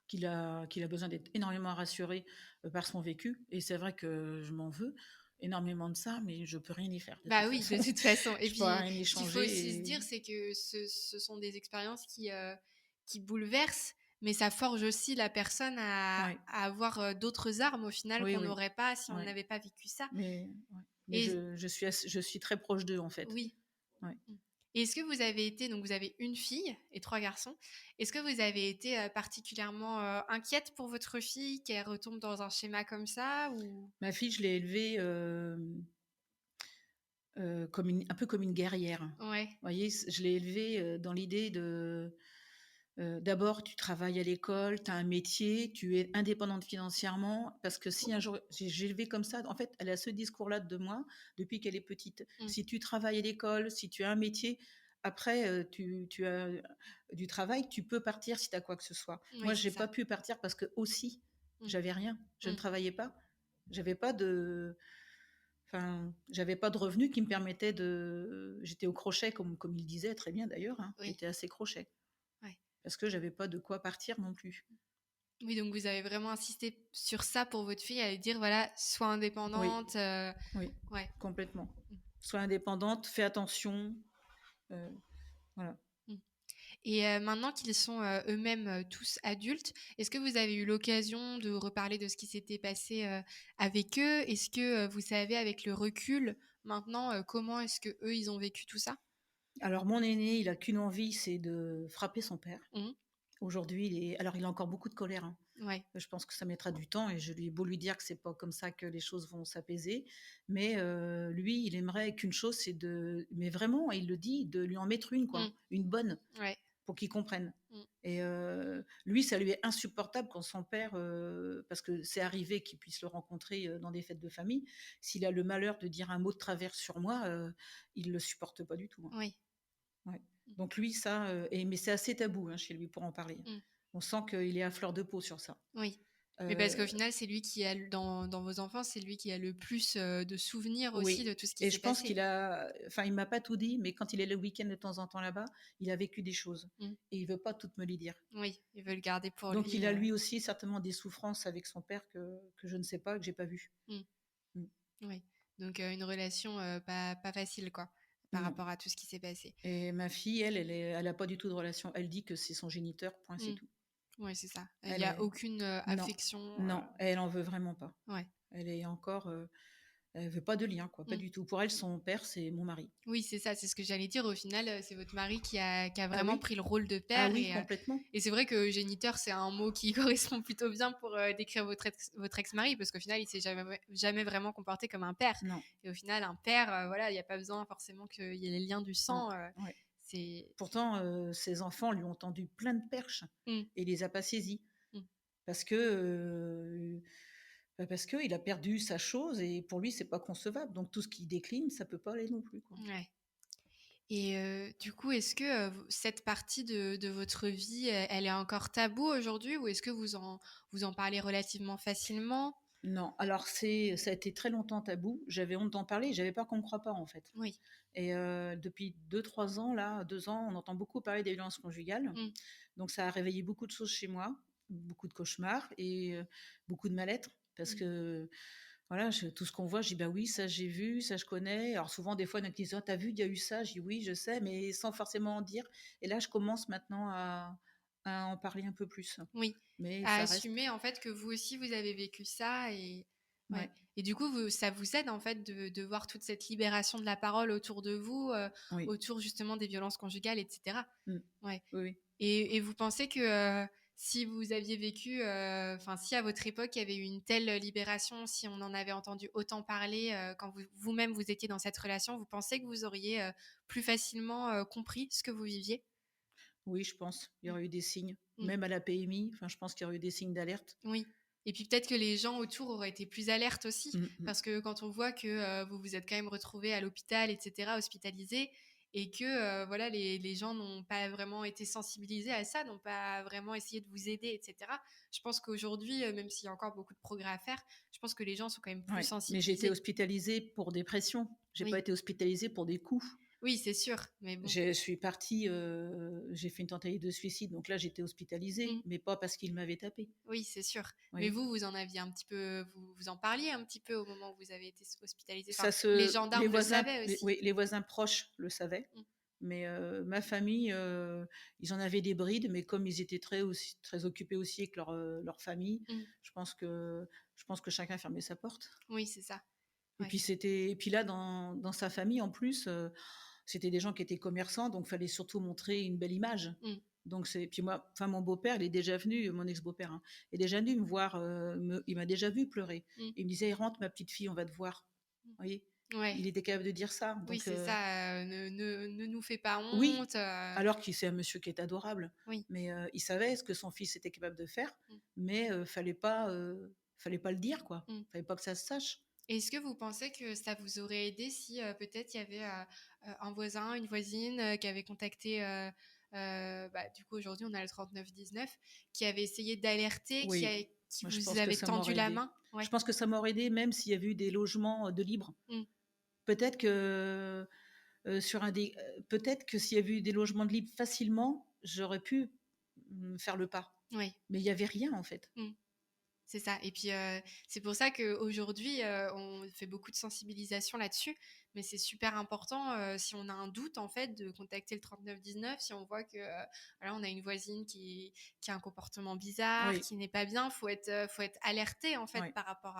qu'il a besoin d'être énormément rassuré, par son vécu et c'est vrai que je m'en veux énormément de ça, mais je peux rien y faire de Bah toute oui, façon. de toute façon. Et Je pourrais puis, rien y ce qu'il faut changer aussi se et dire, c'est que ce sont des expériences qui bouleversent, mais ça forge aussi la personne ouais, à avoir d'autres armes au final oui, qu'on oui, n'aurait pas si on ouais, n'avait pas vécu ça. mais ouais, mais Et je suis très proche d'eux, en fait. oui. Ouais. Mm. Et est-ce que vous avez été, donc vous avez une fille et 3 garçons, est-ce que vous avez été particulièrement inquiète pour votre fille, qu'elle retombe dans un schéma comme ça ou... Ma fille, je l'ai élevée, un peu comme une guerrière. Ouais. Vous voyez? Je l'ai élevée, dans l'idée de, d'abord tu travailles à l'école, tu as un métier, tu es indépendante financièrement parce que si un jour j'ai élevé comme ça, en fait, elle a ce discours-là de moi depuis qu'elle est petite. Mm. Si tu travailles à l'école, si tu as un métier, après, tu as du travail, tu peux partir si tu as quoi que ce soit. Oui, Moi, c'est j'ai ça. pas pu partir parce que aussi Mm. j'avais rien, je ne Mm. travaillais pas. J'avais pas de Enfin, j'avais pas de revenus qui me permettaient de j'étais au crochet comme il disait très bien d'ailleurs, hein. Oui. J'étais assez crochet Ouais. parce que j'avais pas de quoi partir non plus. Oui, donc vous avez vraiment insisté sur ça pour votre fille, à lui dire, voilà, sois Oui, indépendante. oui, Ouais. complètement. Mm. Sois indépendante, fais attention, heu, voilà. Mm. Et maintenant qu'ils sont eux-mêmes tous adultes, est-ce que vous avez eu l'occasion de reparler de ce qui s'était passé avec eux? Est-ce que vous savez, avec le recul, maintenant, comment est-ce que eux ils ont vécu tout ça? Alors mon aîné, il a qu'une envie, c'est de frapper son père. Mhm. Aujourd'hui, il a encore beaucoup de colère, hein. Ouais. Je pense que ça mettra du temps et je lui ai beau lui dire que c'est pas comme ça que les choses vont s'apaiser, mais lui, il aimerait qu'une chose, c'est mais vraiment, il le dit, de lui en mettre une quoi, Mm. une bonne, Ouais. pour qu'il comprenne. Mm. Et lui, ça lui est insupportable quand son père, parce que c'est arrivé qu'il puisse le rencontrer dans des fêtes de famille, s'il a le malheur de dire un mot de travers sur moi, il le supporte pas du tout, hein. Oui. Ouais. Mm. Donc lui, ça, mais c'est assez tabou hein, chez lui pour en parler. Mm. On sent qu'il est à fleur de peau sur ça. Oui. Mais parce qu'au Euh, final, c'est lui qui a, dans vos enfants, c'est lui qui a le plus de souvenirs aussi oui. de tout ce qui Et s'est je pense passé. enfin, il m'a pas tout dit, mais quand il est le week-end de temps en temps là-bas, il a vécu des choses Mm. et il veut pas toutes me les dire. Oui, il veut le garder pour Donc lui. il a lui aussi certainement des souffrances avec son père que je ne sais pas, que j'ai pas vu. Mm. Mm. Oui. Donc une relation pas facile, quoi, par Non. rapport à tout ce qui s'est passé. Et ma fille, elle a pas du tout de relation. Elle dit que c'est son géniteur, point, c'est Mm. tout. Oui, c'est ça. Il Elle n'y a est, aucune non, affection. non, elle en veut vraiment pas. Ouais. Elle est encore, elle veut pas de lien, quoi, pas Mm. du tout. Pour elle, son père, c'est mon mari. Oui, c'est ça, c'est ce que j'allais dire. Au final, c'est votre mari qui a Ah vraiment oui, pris le rôle de ah père. oui, complètement. Et c'est vrai que géniteur, c'est un mot qui correspond plutôt bien pour décrire votre ex-mari, parce qu'au final, il s'est jamais vraiment comporté comme un père. Non, Et au final, un père, voilà, il n'y a pas besoin forcément qu'il y ait les liens du non, sang. ouais. C'est... Pourtant, ses enfants lui ont tendu plein de perches Mm. et il les a pas saisies Mm. parce que parce que il a perdu sa chose et pour lui c'est pas concevable. Donc tout ce qui décline, ça peut pas aller non plus, quoi. Ouais. Et du coup, est-ce que cette partie de votre vie, elle est encore taboue aujourd'hui ou est-ce que vous en parlez relativement facilement? Non, alors ça a été très longtemps tabou. J'avais honte d'en parler, j'avais peur qu'on me croie pas en fait. Oui. Et depuis 2-3 ans là, 2 ans, on entend beaucoup parler des violences conjugales. Mm. Donc ça a réveillé beaucoup de choses chez moi, beaucoup de cauchemars et beaucoup de mal-être parce Mm. que voilà, tout ce qu'on voit, je dis bah oui, ça j'ai vu, ça je connais. Alors souvent des fois il y en a qui disent oh, t'as vu, il y a eu ça, je dis oui, je sais, mais sans forcément en dire. Et là je commence maintenant à en parler un peu plus. Oui, Mais à ça reste. assumer en fait que vous aussi vous avez vécu ça et ouais. Ouais, Et du coup, ça vous aide en fait de voir toute cette libération de la parole autour de vous, oui. autour justement des violences conjugales, etc. Mm. Ouais. Oui, oui. Et vous pensez que si vous aviez vécu, enfin si à votre époque il y avait eu une telle libération, si on en avait entendu autant parler quand vous-même vous étiez dans cette relation, vous pensez que vous auriez plus facilement compris ce que vous viviez? Oui, je pense. Il y Mm. aurait eu des signes. Mm. Même à la PMI, enfin, je pense qu'il y aurait eu des signes d'alerte. Oui. Et puis peut-être que les gens autour auraient été plus alertes aussi, Mm, mm. parce que quand on voit que vous vous êtes quand même retrouvés à l'hôpital, etc., hospitalisés, et que voilà, les gens n'ont pas vraiment été sensibilisés à ça, n'ont pas vraiment essayé de vous aider, etc. Je pense qu'aujourd'hui, même s'il y a encore beaucoup de progrès à faire, je pense que les gens sont quand même plus Ouais. Mais j'ai été sensibilisés. hospitalisée pour dépression. J'ai pas Oui, été hospitalisée pour des coups. Oui, c'est sûr, mais bon. Je suis partie, j'ai fait une tentative de suicide, donc là, j'étais hospitalisée, Mmh. mais pas parce qu'il m'avait tapée. Oui, c'est sûr. Mais Oui. vous en aviez un petit peu, vous en parliez un petit peu au moment où vous avez été hospitalisée? Enfin, Ça les se les gendarmes le voisins savaient les aussi? oui, les voisins proches le savaient, Mmh. mais ma famille, ils en avaient des brides, mais comme ils étaient très occupés aussi avec leur famille, Mmh. je pense que chacun fermait sa porte. Oui, c'est ça. Et Ouais. puis là dans sa famille en plus, c'était des gens qui étaient commerçants, donc fallait surtout montrer une belle image. Mmh. Donc c'est puis moi enfin mon beau-père, il est déjà venu, mon ex-beau-père, hein, est déjà venu me voir, il m'a déjà vu pleurer. Mmh. Il me disait: «Rentre ma petite fille, on va te voir». Mmh. Vous voyez? Ouais. Il était capable de dire ça, Oui, donc c'est ça, ne nous fais pas oui, honte, alors qu'il c'est un monsieur qui est adorable, oui. mais il savait ce que son fils était capable de faire, Mmh. mais fallait pas le dire, quoi. Mmh. Fallait pas que ça se sache. Est-ce que vous pensez que ça vous aurait aidé si, peut-être il y avait, un voisin, une voisine, qui avait contacté, bah, du coup aujourd'hui on a le 3919, qui avait essayé d'alerter, Oui, qui moi je vous pense que avait ça tendu m'aurait la aidé. main? Ouais. Je pense que ça m'aurait aidé même s'il y avait eu des logements, de libres. Mmh. Peut-être que, peut-être que s'il y avait eu des logements de libres facilement, j'aurais pu, faire le pas. Oui. Mais il y avait rien en fait. Mmh. C'est ça et puis, c'est pour ça qu'aujourd'hui, on fait beaucoup de sensibilisation là-dessus, mais c'est super important, si on a un doute, en fait, de contacter le 3919. Si on voit que, voilà, on a une voisine qui a un comportement bizarre, Oui, qui n'est pas bien, faut être alerté, en fait, oui. par rapport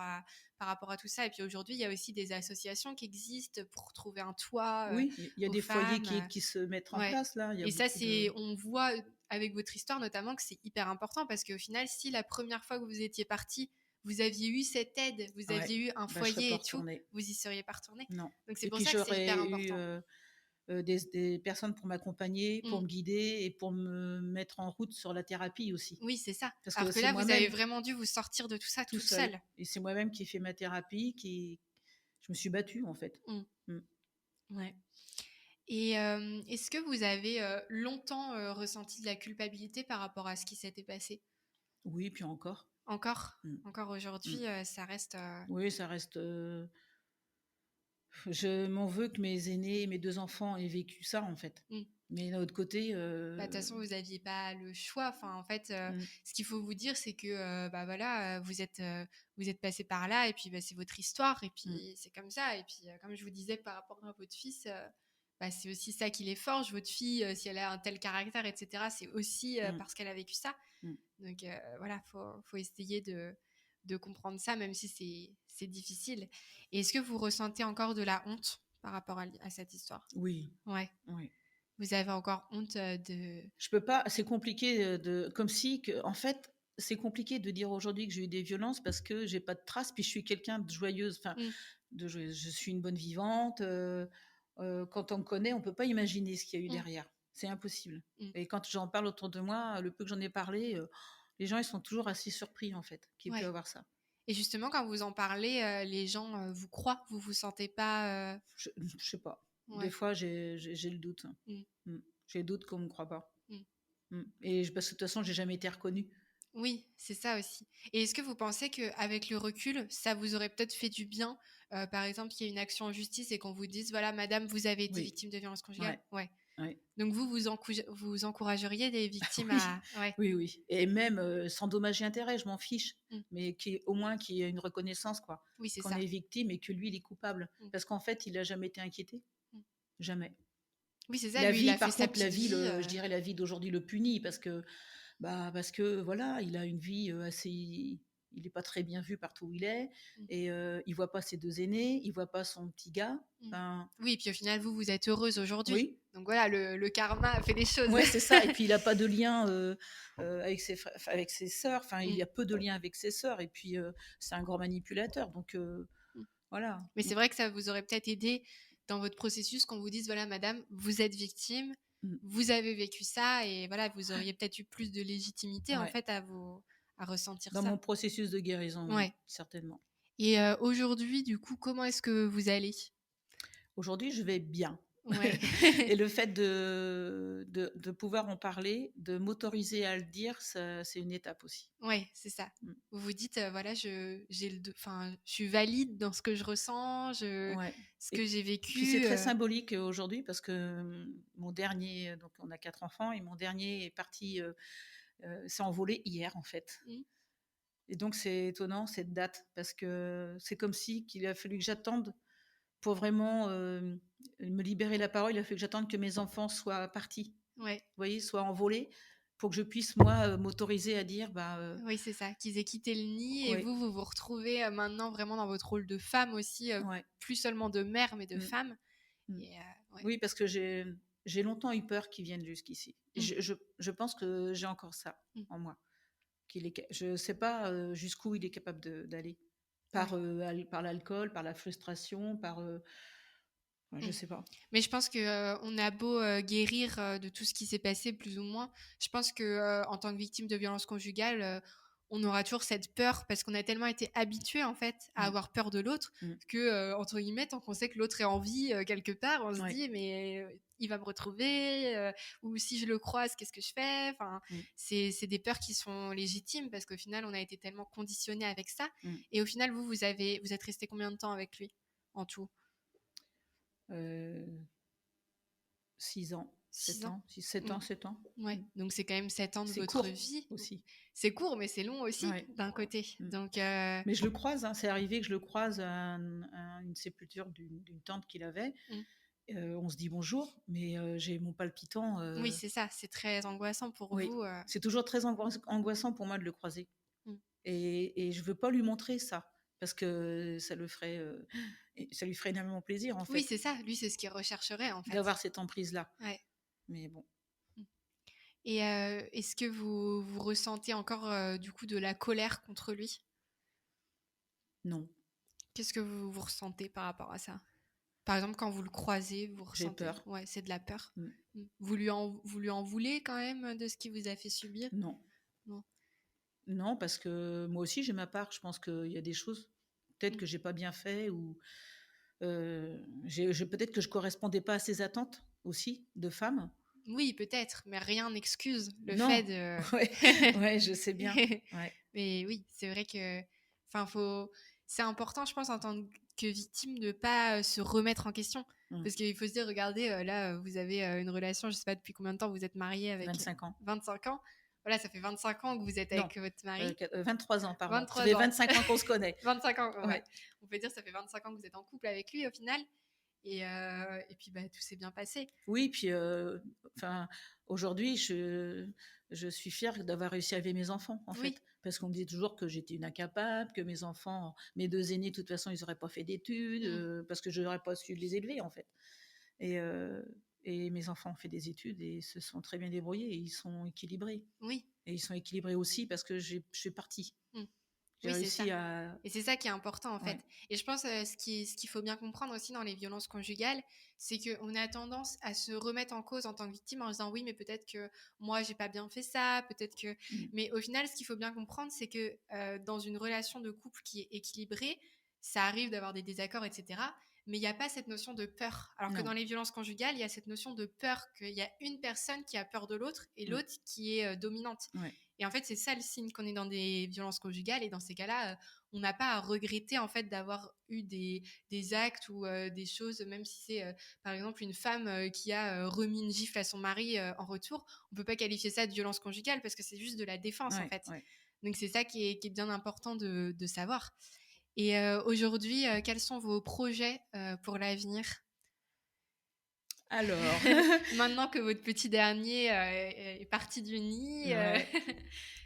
à tout ça et puis aujourd'hui, il y a aussi des associations qui existent pour trouver un toit, Oui, il y a aux des foyers femmes, qui se mettent en ouais place là, il y a et ça, beaucoup de on voit avec votre histoire notamment que c'est hyper important parce qu'au final, si la première fois que vous étiez parti, vous aviez eu cette aide, vous ouais, aviez eu un bah, je serais foyer pas et tout, retournée. vous y seriez pas retourné. Non Donc c'est et pour puis ça que c'est hyper j'aurais eu, important. des personnes pour m'accompagner, pour Mmh. me guider et pour me mettre en route sur la thérapie aussi. Oui, c'est ça. Parce que Alors que c'est là, vous avez moi-même vraiment dû vous sortir de tout ça tout toute seul seule. et c'est moi-même qui ai fait ma thérapie, qui je me suis battue en fait. Mmh. Mmh. Ouais. Et est-ce que vous avez, longtemps, ressenti de la culpabilité par rapport à ce qui s'était passé? Oui, puis encore. Encore? Mmh. Encore Mmh. aujourd'hui, ça reste, Oui, ça reste, je m'en veux que mes aînés, mes 2 enfants aient vécu ça en fait. mmh. Mais d'un autre côté, Bah, de toute façon, vous aviez pas le choix. Enfin, en fait, mmh, ce qu'il faut vous dire, c'est que, bah, voilà, vous êtes passé par là et puis, bah, c'est votre histoire et mmh, puis c'est comme ça et puis, comme je vous disais par rapport à votre fils, bah, c'est aussi ça qui les forge. Votre fille, si elle a un tel caractère et cetera, c'est aussi, mmh, parce qu'elle a vécu ça. mmh. Donc, voilà, faut essayer de comprendre ça, même si c'est difficile. Et est-ce que vous ressentez encore de la honte par rapport à cette histoire? Oui, Ouais. oui. Vous avez encore honte, de Je peux pas, c'est compliqué, de comme si que en fait, c'est compliqué de dire aujourd'hui que j'ai eu des violences parce que j'ai pas de traces, puis je suis quelqu'un de joyeuse, enfin mmh. de joyeuse. Je suis une bonne vivante, quand on me connaît, on peut pas imaginer ce qu'il y a eu Mmh. derrière. C'est impossible Mmh. et quand j'en parle autour de moi, le peu que j'en ai parlé, les gens, ils sont toujours assez surpris, en fait, qu'il ait pu Ouais. avoir ça. Et justement, quand vous en parlez, les gens, vous croient? Vous vous sentez pas, Je sais pas. Des ouais. fois, j'ai le doute. Mmh. Mmh. J'ai le doute qu'on me croit pas. Mmh. Mmh et parce que de toute façon, j'ai jamais été reconnue. Oui, c'est ça aussi. Et est-ce que vous pensez qu'avec le recul, ça vous aurait peut-être fait du bien, par exemple, qu'il y ait une action en justice et qu'on vous dise: «Voilà, madame, vous avez été Oui. victime de violences conjugales»? Ouais, Ouais. ouais. Donc vous encourageriez les victimes Oui, à ouais. oui, oui et même, sans dommages et intérêts, je m'en fiche, Mmh. mais au moins qu'il y ait une reconnaissance, quoi. Oui, c'est Qu'on ça. est victime et que lui, il est coupable. Mmh. Parce qu'en fait, il a jamais été inquiété. Mmh. Jamais. Oui, c'est ça, La lui, il vie, a fait par sa contre, la petite vie, vie, je dirais la vie d'aujourd'hui le punit parce que voilà, il a une vie, assez il est pas très bien vu partout où il est mmh, et il voit pas ses 2 aînés, il voit pas son petit gars. mmh. Enfin, Oui, et puis au final, vous êtes heureuse aujourd'hui. oui, Donc voilà, le karma a fait des choses. ouais, c'est ça et puis il a pas de lien, avec avec ses sœurs, enfin, il y Mmh. a peu de liens avec ses sœurs et puis, c'est un grand manipulateur donc Mmh. voilà. Mais Mmh, c'est vrai que ça vous aurait peut-être aidé dans votre processus qu'on vous dise: «Voilà madame, vous êtes victime, mmh, vous avez vécu ça» et voilà, vous auriez peut-être eu plus de légitimité en ouais. fait à ressentir Dans ça. mon processus de guérison, oui, Ouais. certainement. Et aujourd'hui, du coup, comment est-ce que vous allez? Aujourd'hui, je vais bien. Ouais. Et le fait de pouvoir en parler, de m'autoriser à le dire, ça, c'est une étape aussi. Ouais, c'est ça. Mmh. Vous vous dites, voilà, je suis valide dans ce que je ressens, Ouais, ce que et j'ai puis c'est vécu, très symbolique, aujourd'hui parce que, mon dernier, donc on a 4 enfants et mon dernier est parti, s'est envolé hier, en fait. Mmh. Et donc c'est étonnant cette date parce que c'est comme si qu'il a fallu que j'attende pour vraiment, me libérer la parole. Il a fallu que j'attende que mes enfants soient partis, Ouais. vous voyez? Soient envolés pour que je puisse moi, m'autoriser à dire, bah, Oui, c'est ça, qu'ils aient quitté le nid et oui, vous, vous vous retrouvez, maintenant vraiment dans votre rôle de femme aussi, ouais, plus seulement de mère, mais de mmh, femme mmh. et ouais. Oui, parce que j'ai longtemps eu peur qu'ils viennent jusqu'ici. Mmh. Je pense que j'ai encore ça Mmh. en moi, qu'il est ca je sais pas, jusqu'où il est capable d'aller Ouais. par l'alcool, par la frustration, ouais, je Mmh. sais pas. Mais je pense que, on a beau, guérir, de tout ce qui s'est passé plus ou moins, je pense que, en tant que victime de violences conjugales, on aura toujours cette peur parce qu'on a tellement été habitué en fait à Mmh, avoir peur de l'autre mmh, que, entre guillemets, tant qu'on sait que l'autre est en vie, quelque part, on se ouais, dit: «Mais, il va me retrouver, ou si je le croise, qu'est-ce que je fais?» Enfin, mmh, c'est des peurs qui sont légitimes parce qu'au final, on a été tellement conditionnés avec ça mmh. et au final, vous êtes restés combien de temps avec lui, en tout? 6 ans, 6 7 ans? ans, 6 7 Mmh. ans, 7 ans. Ouais, Mmh. donc c'est quand même 7 ans de C'est votre court vie. aussi. C'est court, mais c'est long aussi, Ouais. d'un côté. Mmh. Donc, Mais je le croise, hein, c'est arrivé que je le croise à une sépulture d'une tante qu'il avait. mmh. On se dit bonjour, mais j'ai mon palpitant, Oui, c'est ça, c'est très angoissant pour oui. vous. C'est toujours très angoissant pour moi de le croiser Mmh. et je veux pas lui montrer ça parce que ça lui ferait énormément plaisir, en Oui, fait, c'est ça, lui, c'est ce qu'il rechercherait, en fait. d'avoir cette emprise-là. Ouais. Mais bon, Mmh. Et est-ce que vous ressentez encore, du coup, de la colère contre lui? non, Qu'est-ce que vous ressentez par rapport à ça? Par exemple, quand vous le croisez, vous j'ai ressentez peur. ouais, c'est de la peur. Mmh. Mmh. Vous lui en voulez quand même, de ce qu'il vous a fait subir? Non. Non? Non, parce que moi aussi j'ai ma part. Je pense qu'il y a des choses, peut-être Mmh. que j'ai pas bien fait ou peut-être que je correspondais pas à ses attentes aussi de femme. Oui, peut-être, mais rien n'excuse le fait Non, de ouais, ouais, je sais bien. Ouais. mais oui, c'est vrai que enfin, c'est important, je pense, en tant que victime de pas, se remettre en question. Mmh. Parce qu'il faut se dire, regardez, là, vous avez, une relation, je sais pas depuis combien de temps vous êtes mariés avec 25 ans. 25 ans. Voilà, ça fait 25 ans que vous êtes Non, avec votre mari. 23 ans, pardon. Ça 23 fait ans. 25 ans qu'on se connaît. 25 ans, ouais. Ouais. On peut dire ça fait 25 ans que vous êtes en couple avec lui au final et puis, bah, tout s'est bien passé. Oui, puis, enfin, aujourd'hui, je suis fière d'avoir réussi à élever mes enfants, en Oui. fait. Parce qu'on me disait toujours que j'étais une incapable, que mes 2 aînés, de toute façon, ils n'auraient pas fait d'études, Mmh. parce que je n'aurais pas su les élever, en fait. Et, et mes enfants ont fait des études et se sont très bien débrouillés et ils sont équilibrés. Oui. Et ils sont équilibrés aussi parce que je suis partie. Mmh. J'ai Oui, c'est ça. réussi à... Et c'est ça qui est important en fait. Ouais. Et je pense ce qu'il faut bien comprendre aussi dans les violences conjugales, c'est qu'on a tendance à se remettre en cause en tant que victime en se disant oui, mais peut-être que moi j'ai pas bien fait ça, peut-être que. Mm. Mais au final, ce qu'il faut bien comprendre, c'est que dans une relation de couple qui est équilibrée, ça arrive d'avoir des désaccords, etc. Mais il n'y a pas cette notion de peur. Alors que Non. dans les violences conjugales, il y a cette notion de peur, qu'il y a une personne qui a peur de l'autre et Mm. l'autre qui est dominante. Ouais. Et en fait, c'est ça le signe qu'on est dans des violences conjugales. Et dans ces cas-là, on n'a pas à regretter en fait d'avoir eu des actes ou des choses, même si c'est par exemple une femme qui a remis une gifle à son mari en retour, on peut pas qualifier ça de violence conjugale parce que c'est juste de la défense en Ouais. fait. Ouais. Donc c'est ça qui est bien important de savoir. Et aujourd'hui, quels sont vos projets pour l'avenir Alors, maintenant que votre petit dernier est parti du nid ouais.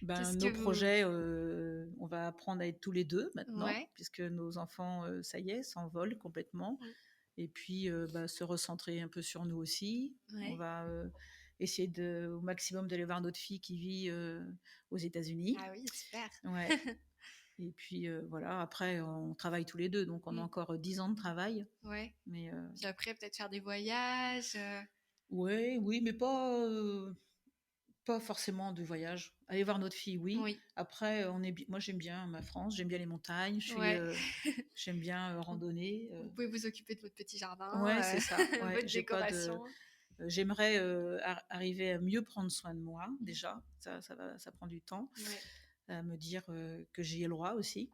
Ben, qu'est-ce que nos vous projets, on va apprendre à être tous les deux maintenant, ouais. puisque nos enfants, ça y est, s'envolent complètement. Mm. Et puis, bah, se recentrer un peu sur nous aussi. On Ouais. va essayer au maximum d'aller voir notre fille qui vit aux États-Unis. Ah oui, super. Ouais. Et puis voilà, après, on travaille tous les deux, donc on a Mm. encore 10 ans de travail. Ouais. Mais Puis après, peut-être faire des voyages. ouais, oui, mais Pas forcément de voyage. Aller voir notre fille, oui. Oui. Après, moi, j'aime bien ma France, j'aime bien les montagnes, Ouais. j'aime bien randonner. Vous pouvez vous occuper de votre petit jardin, Ouais, c'est ça. Ouais, votre j'ai pas de. décoration. J'aimerais arriver à mieux prendre soin de moi déjà. Ça prend du temps. Ouais. À me dire que j'y ai le droit aussi.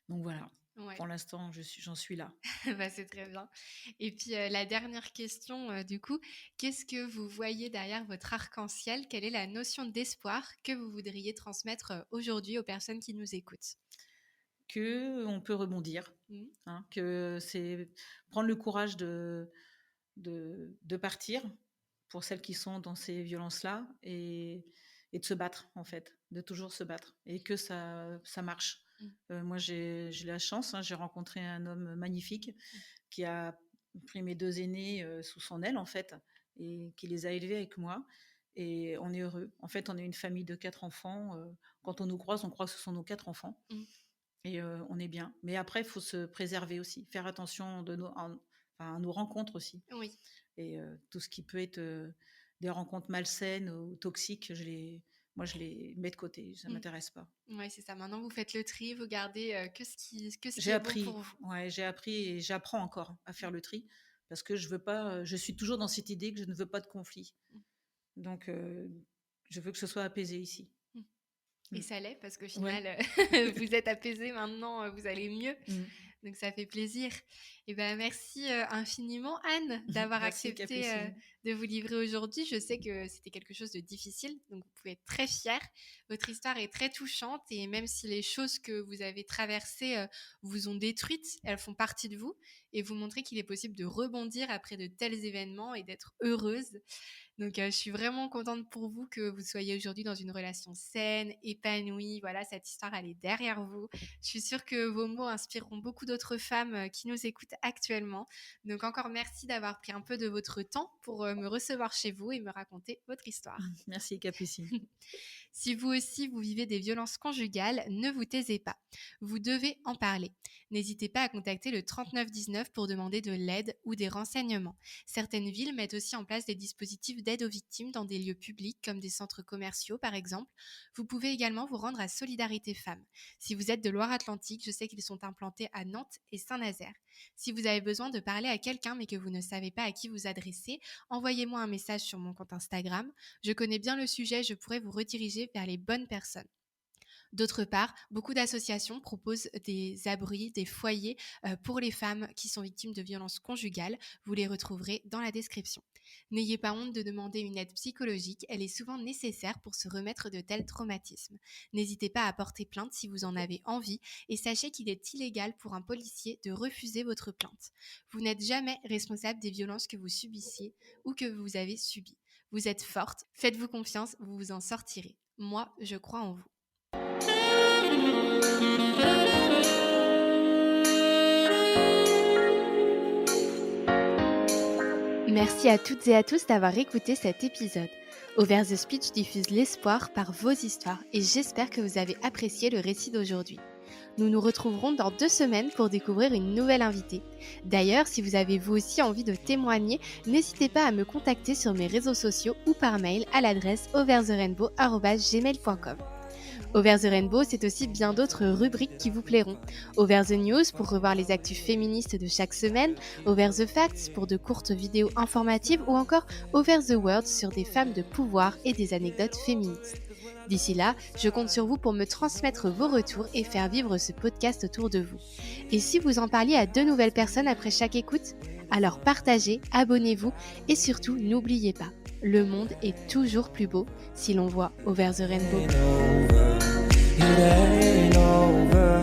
Donc voilà. Ouais. Pour l'instant, j'en suis là. Bah, c'est très bien. Et puis la dernière question, du coup, qu'est-ce que vous voyez derrière votre arc-en-ciel? Quelle est la notion d'espoir que vous voudriez transmettre aujourd'hui aux personnes qui nous écoutent? On peut rebondir, hein, que c'est prendre le courage de partir pour celles qui sont dans ces violences-là et de se battre, en fait, de toujours se battre et que ça marche. Moi, j'ai la chance, hein, j'ai rencontré un homme magnifique qui a pris mes 2 aînés sous son aile, en fait, et qui les a élevés avec moi. Et on est heureux. En fait, on est une famille de 4 enfants. Quand on nous croise, on croit que ce sont nos 4 enfants. Et on est bien. Mais après, il faut se préserver aussi, faire attention à nos rencontres aussi. Oui. Et tout ce qui peut être des rencontres malsaines ou toxiques, je les mets de côté, ça ne m'intéresse pas. Oui, c'est ça. Maintenant, vous faites le tri, vous gardez que ce qui J'ai est appris, bon pour vous. ouais, j'ai appris et j'apprends encore à faire le tri parce que je suis toujours dans cette idée que je ne veux pas de conflit. Donc, je veux que ce soit apaisé ici. Et ça l'est parce qu'au final, vous êtes apaisé maintenant, vous allez mieux. Donc, ça fait plaisir. Et ben, merci infiniment, Anne, d'avoir accepté de vous livrer aujourd'hui. Je sais que c'était quelque chose de difficile, donc vous pouvez être très fière. Votre histoire est très touchante et même si les choses que vous avez traversées vous ont détruites, elles font partie de vous et vous montrez qu'il est possible de rebondir après de tels événements et d'être heureuse. Donc, je suis vraiment contente pour vous que vous soyez aujourd'hui dans une relation saine, épanouie. Voilà, cette histoire, elle est derrière vous. Je suis sûre que vos mots inspireront beaucoup d'autres femmes qui nous écoutent actuellement. Donc, encore merci d'avoir pris un peu de votre temps pour me recevoir chez vous et me raconter votre histoire. Merci, Capucine. Si vous aussi, vous vivez des violences conjugales, ne vous taisez pas. Vous devez en parler. N'hésitez pas à contacter le 3919 pour demander de l'aide ou des renseignements. Certaines villes mettent aussi en place des dispositifs d'aide aux victimes dans des lieux publics comme des centres commerciaux par exemple. Vous pouvez également vous rendre à Solidarité Femmes. Si vous êtes de Loire-Atlantique, je sais qu'ils sont implantés à Nantes et Saint-Nazaire. Si vous avez besoin de parler à quelqu'un mais que vous ne savez pas à qui vous adresser, envoyez-moi un message sur mon compte Instagram. Je connais bien le sujet, je pourrais vous rediriger vers les bonnes personnes. D'autre part, beaucoup d'associations proposent des abris, des foyers pour les femmes qui sont victimes de violences conjugales. Vous les retrouverez dans la description. N'ayez pas honte de demander une aide psychologique, elle est souvent nécessaire pour se remettre de tels traumatismes. N'hésitez pas à porter plainte si vous en avez envie et sachez qu'il est illégal pour un policier de refuser votre plainte. Vous n'êtes jamais responsable des violences que vous subissiez ou que vous avez subies. Vous êtes forte, faites-vous confiance, vous vous en sortirez. Moi, je crois en vous. Merci à toutes et à tous d'avoir écouté cet épisode. Over the Speech diffuse l'espoir par vos histoires et j'espère que vous avez apprécié le récit d'aujourd'hui. Nous nous retrouverons dans 2 semaines pour découvrir une nouvelle invitée. D'ailleurs, si vous avez vous aussi envie de témoigner, n'hésitez pas à me contacter sur mes réseaux sociaux ou par mail à l'adresse overtherainbow@gmail.com. Over the Rainbow, c'est aussi bien d'autres rubriques qui vous plairont. Over the News pour revoir les actus féministes de chaque semaine, Over the Facts pour de courtes vidéos informatives ou encore Over the World sur des femmes de pouvoir et des anecdotes féministes. D'ici là, je compte sur vous pour me transmettre vos retours et faire vivre ce podcast autour de vous. Et si vous en parliez à 2 nouvelles personnes après chaque écoute, alors partagez, abonnez-vous et surtout n'oubliez pas, le monde est toujours plus beau si l'on voit Over the Rainbow. It ain't over.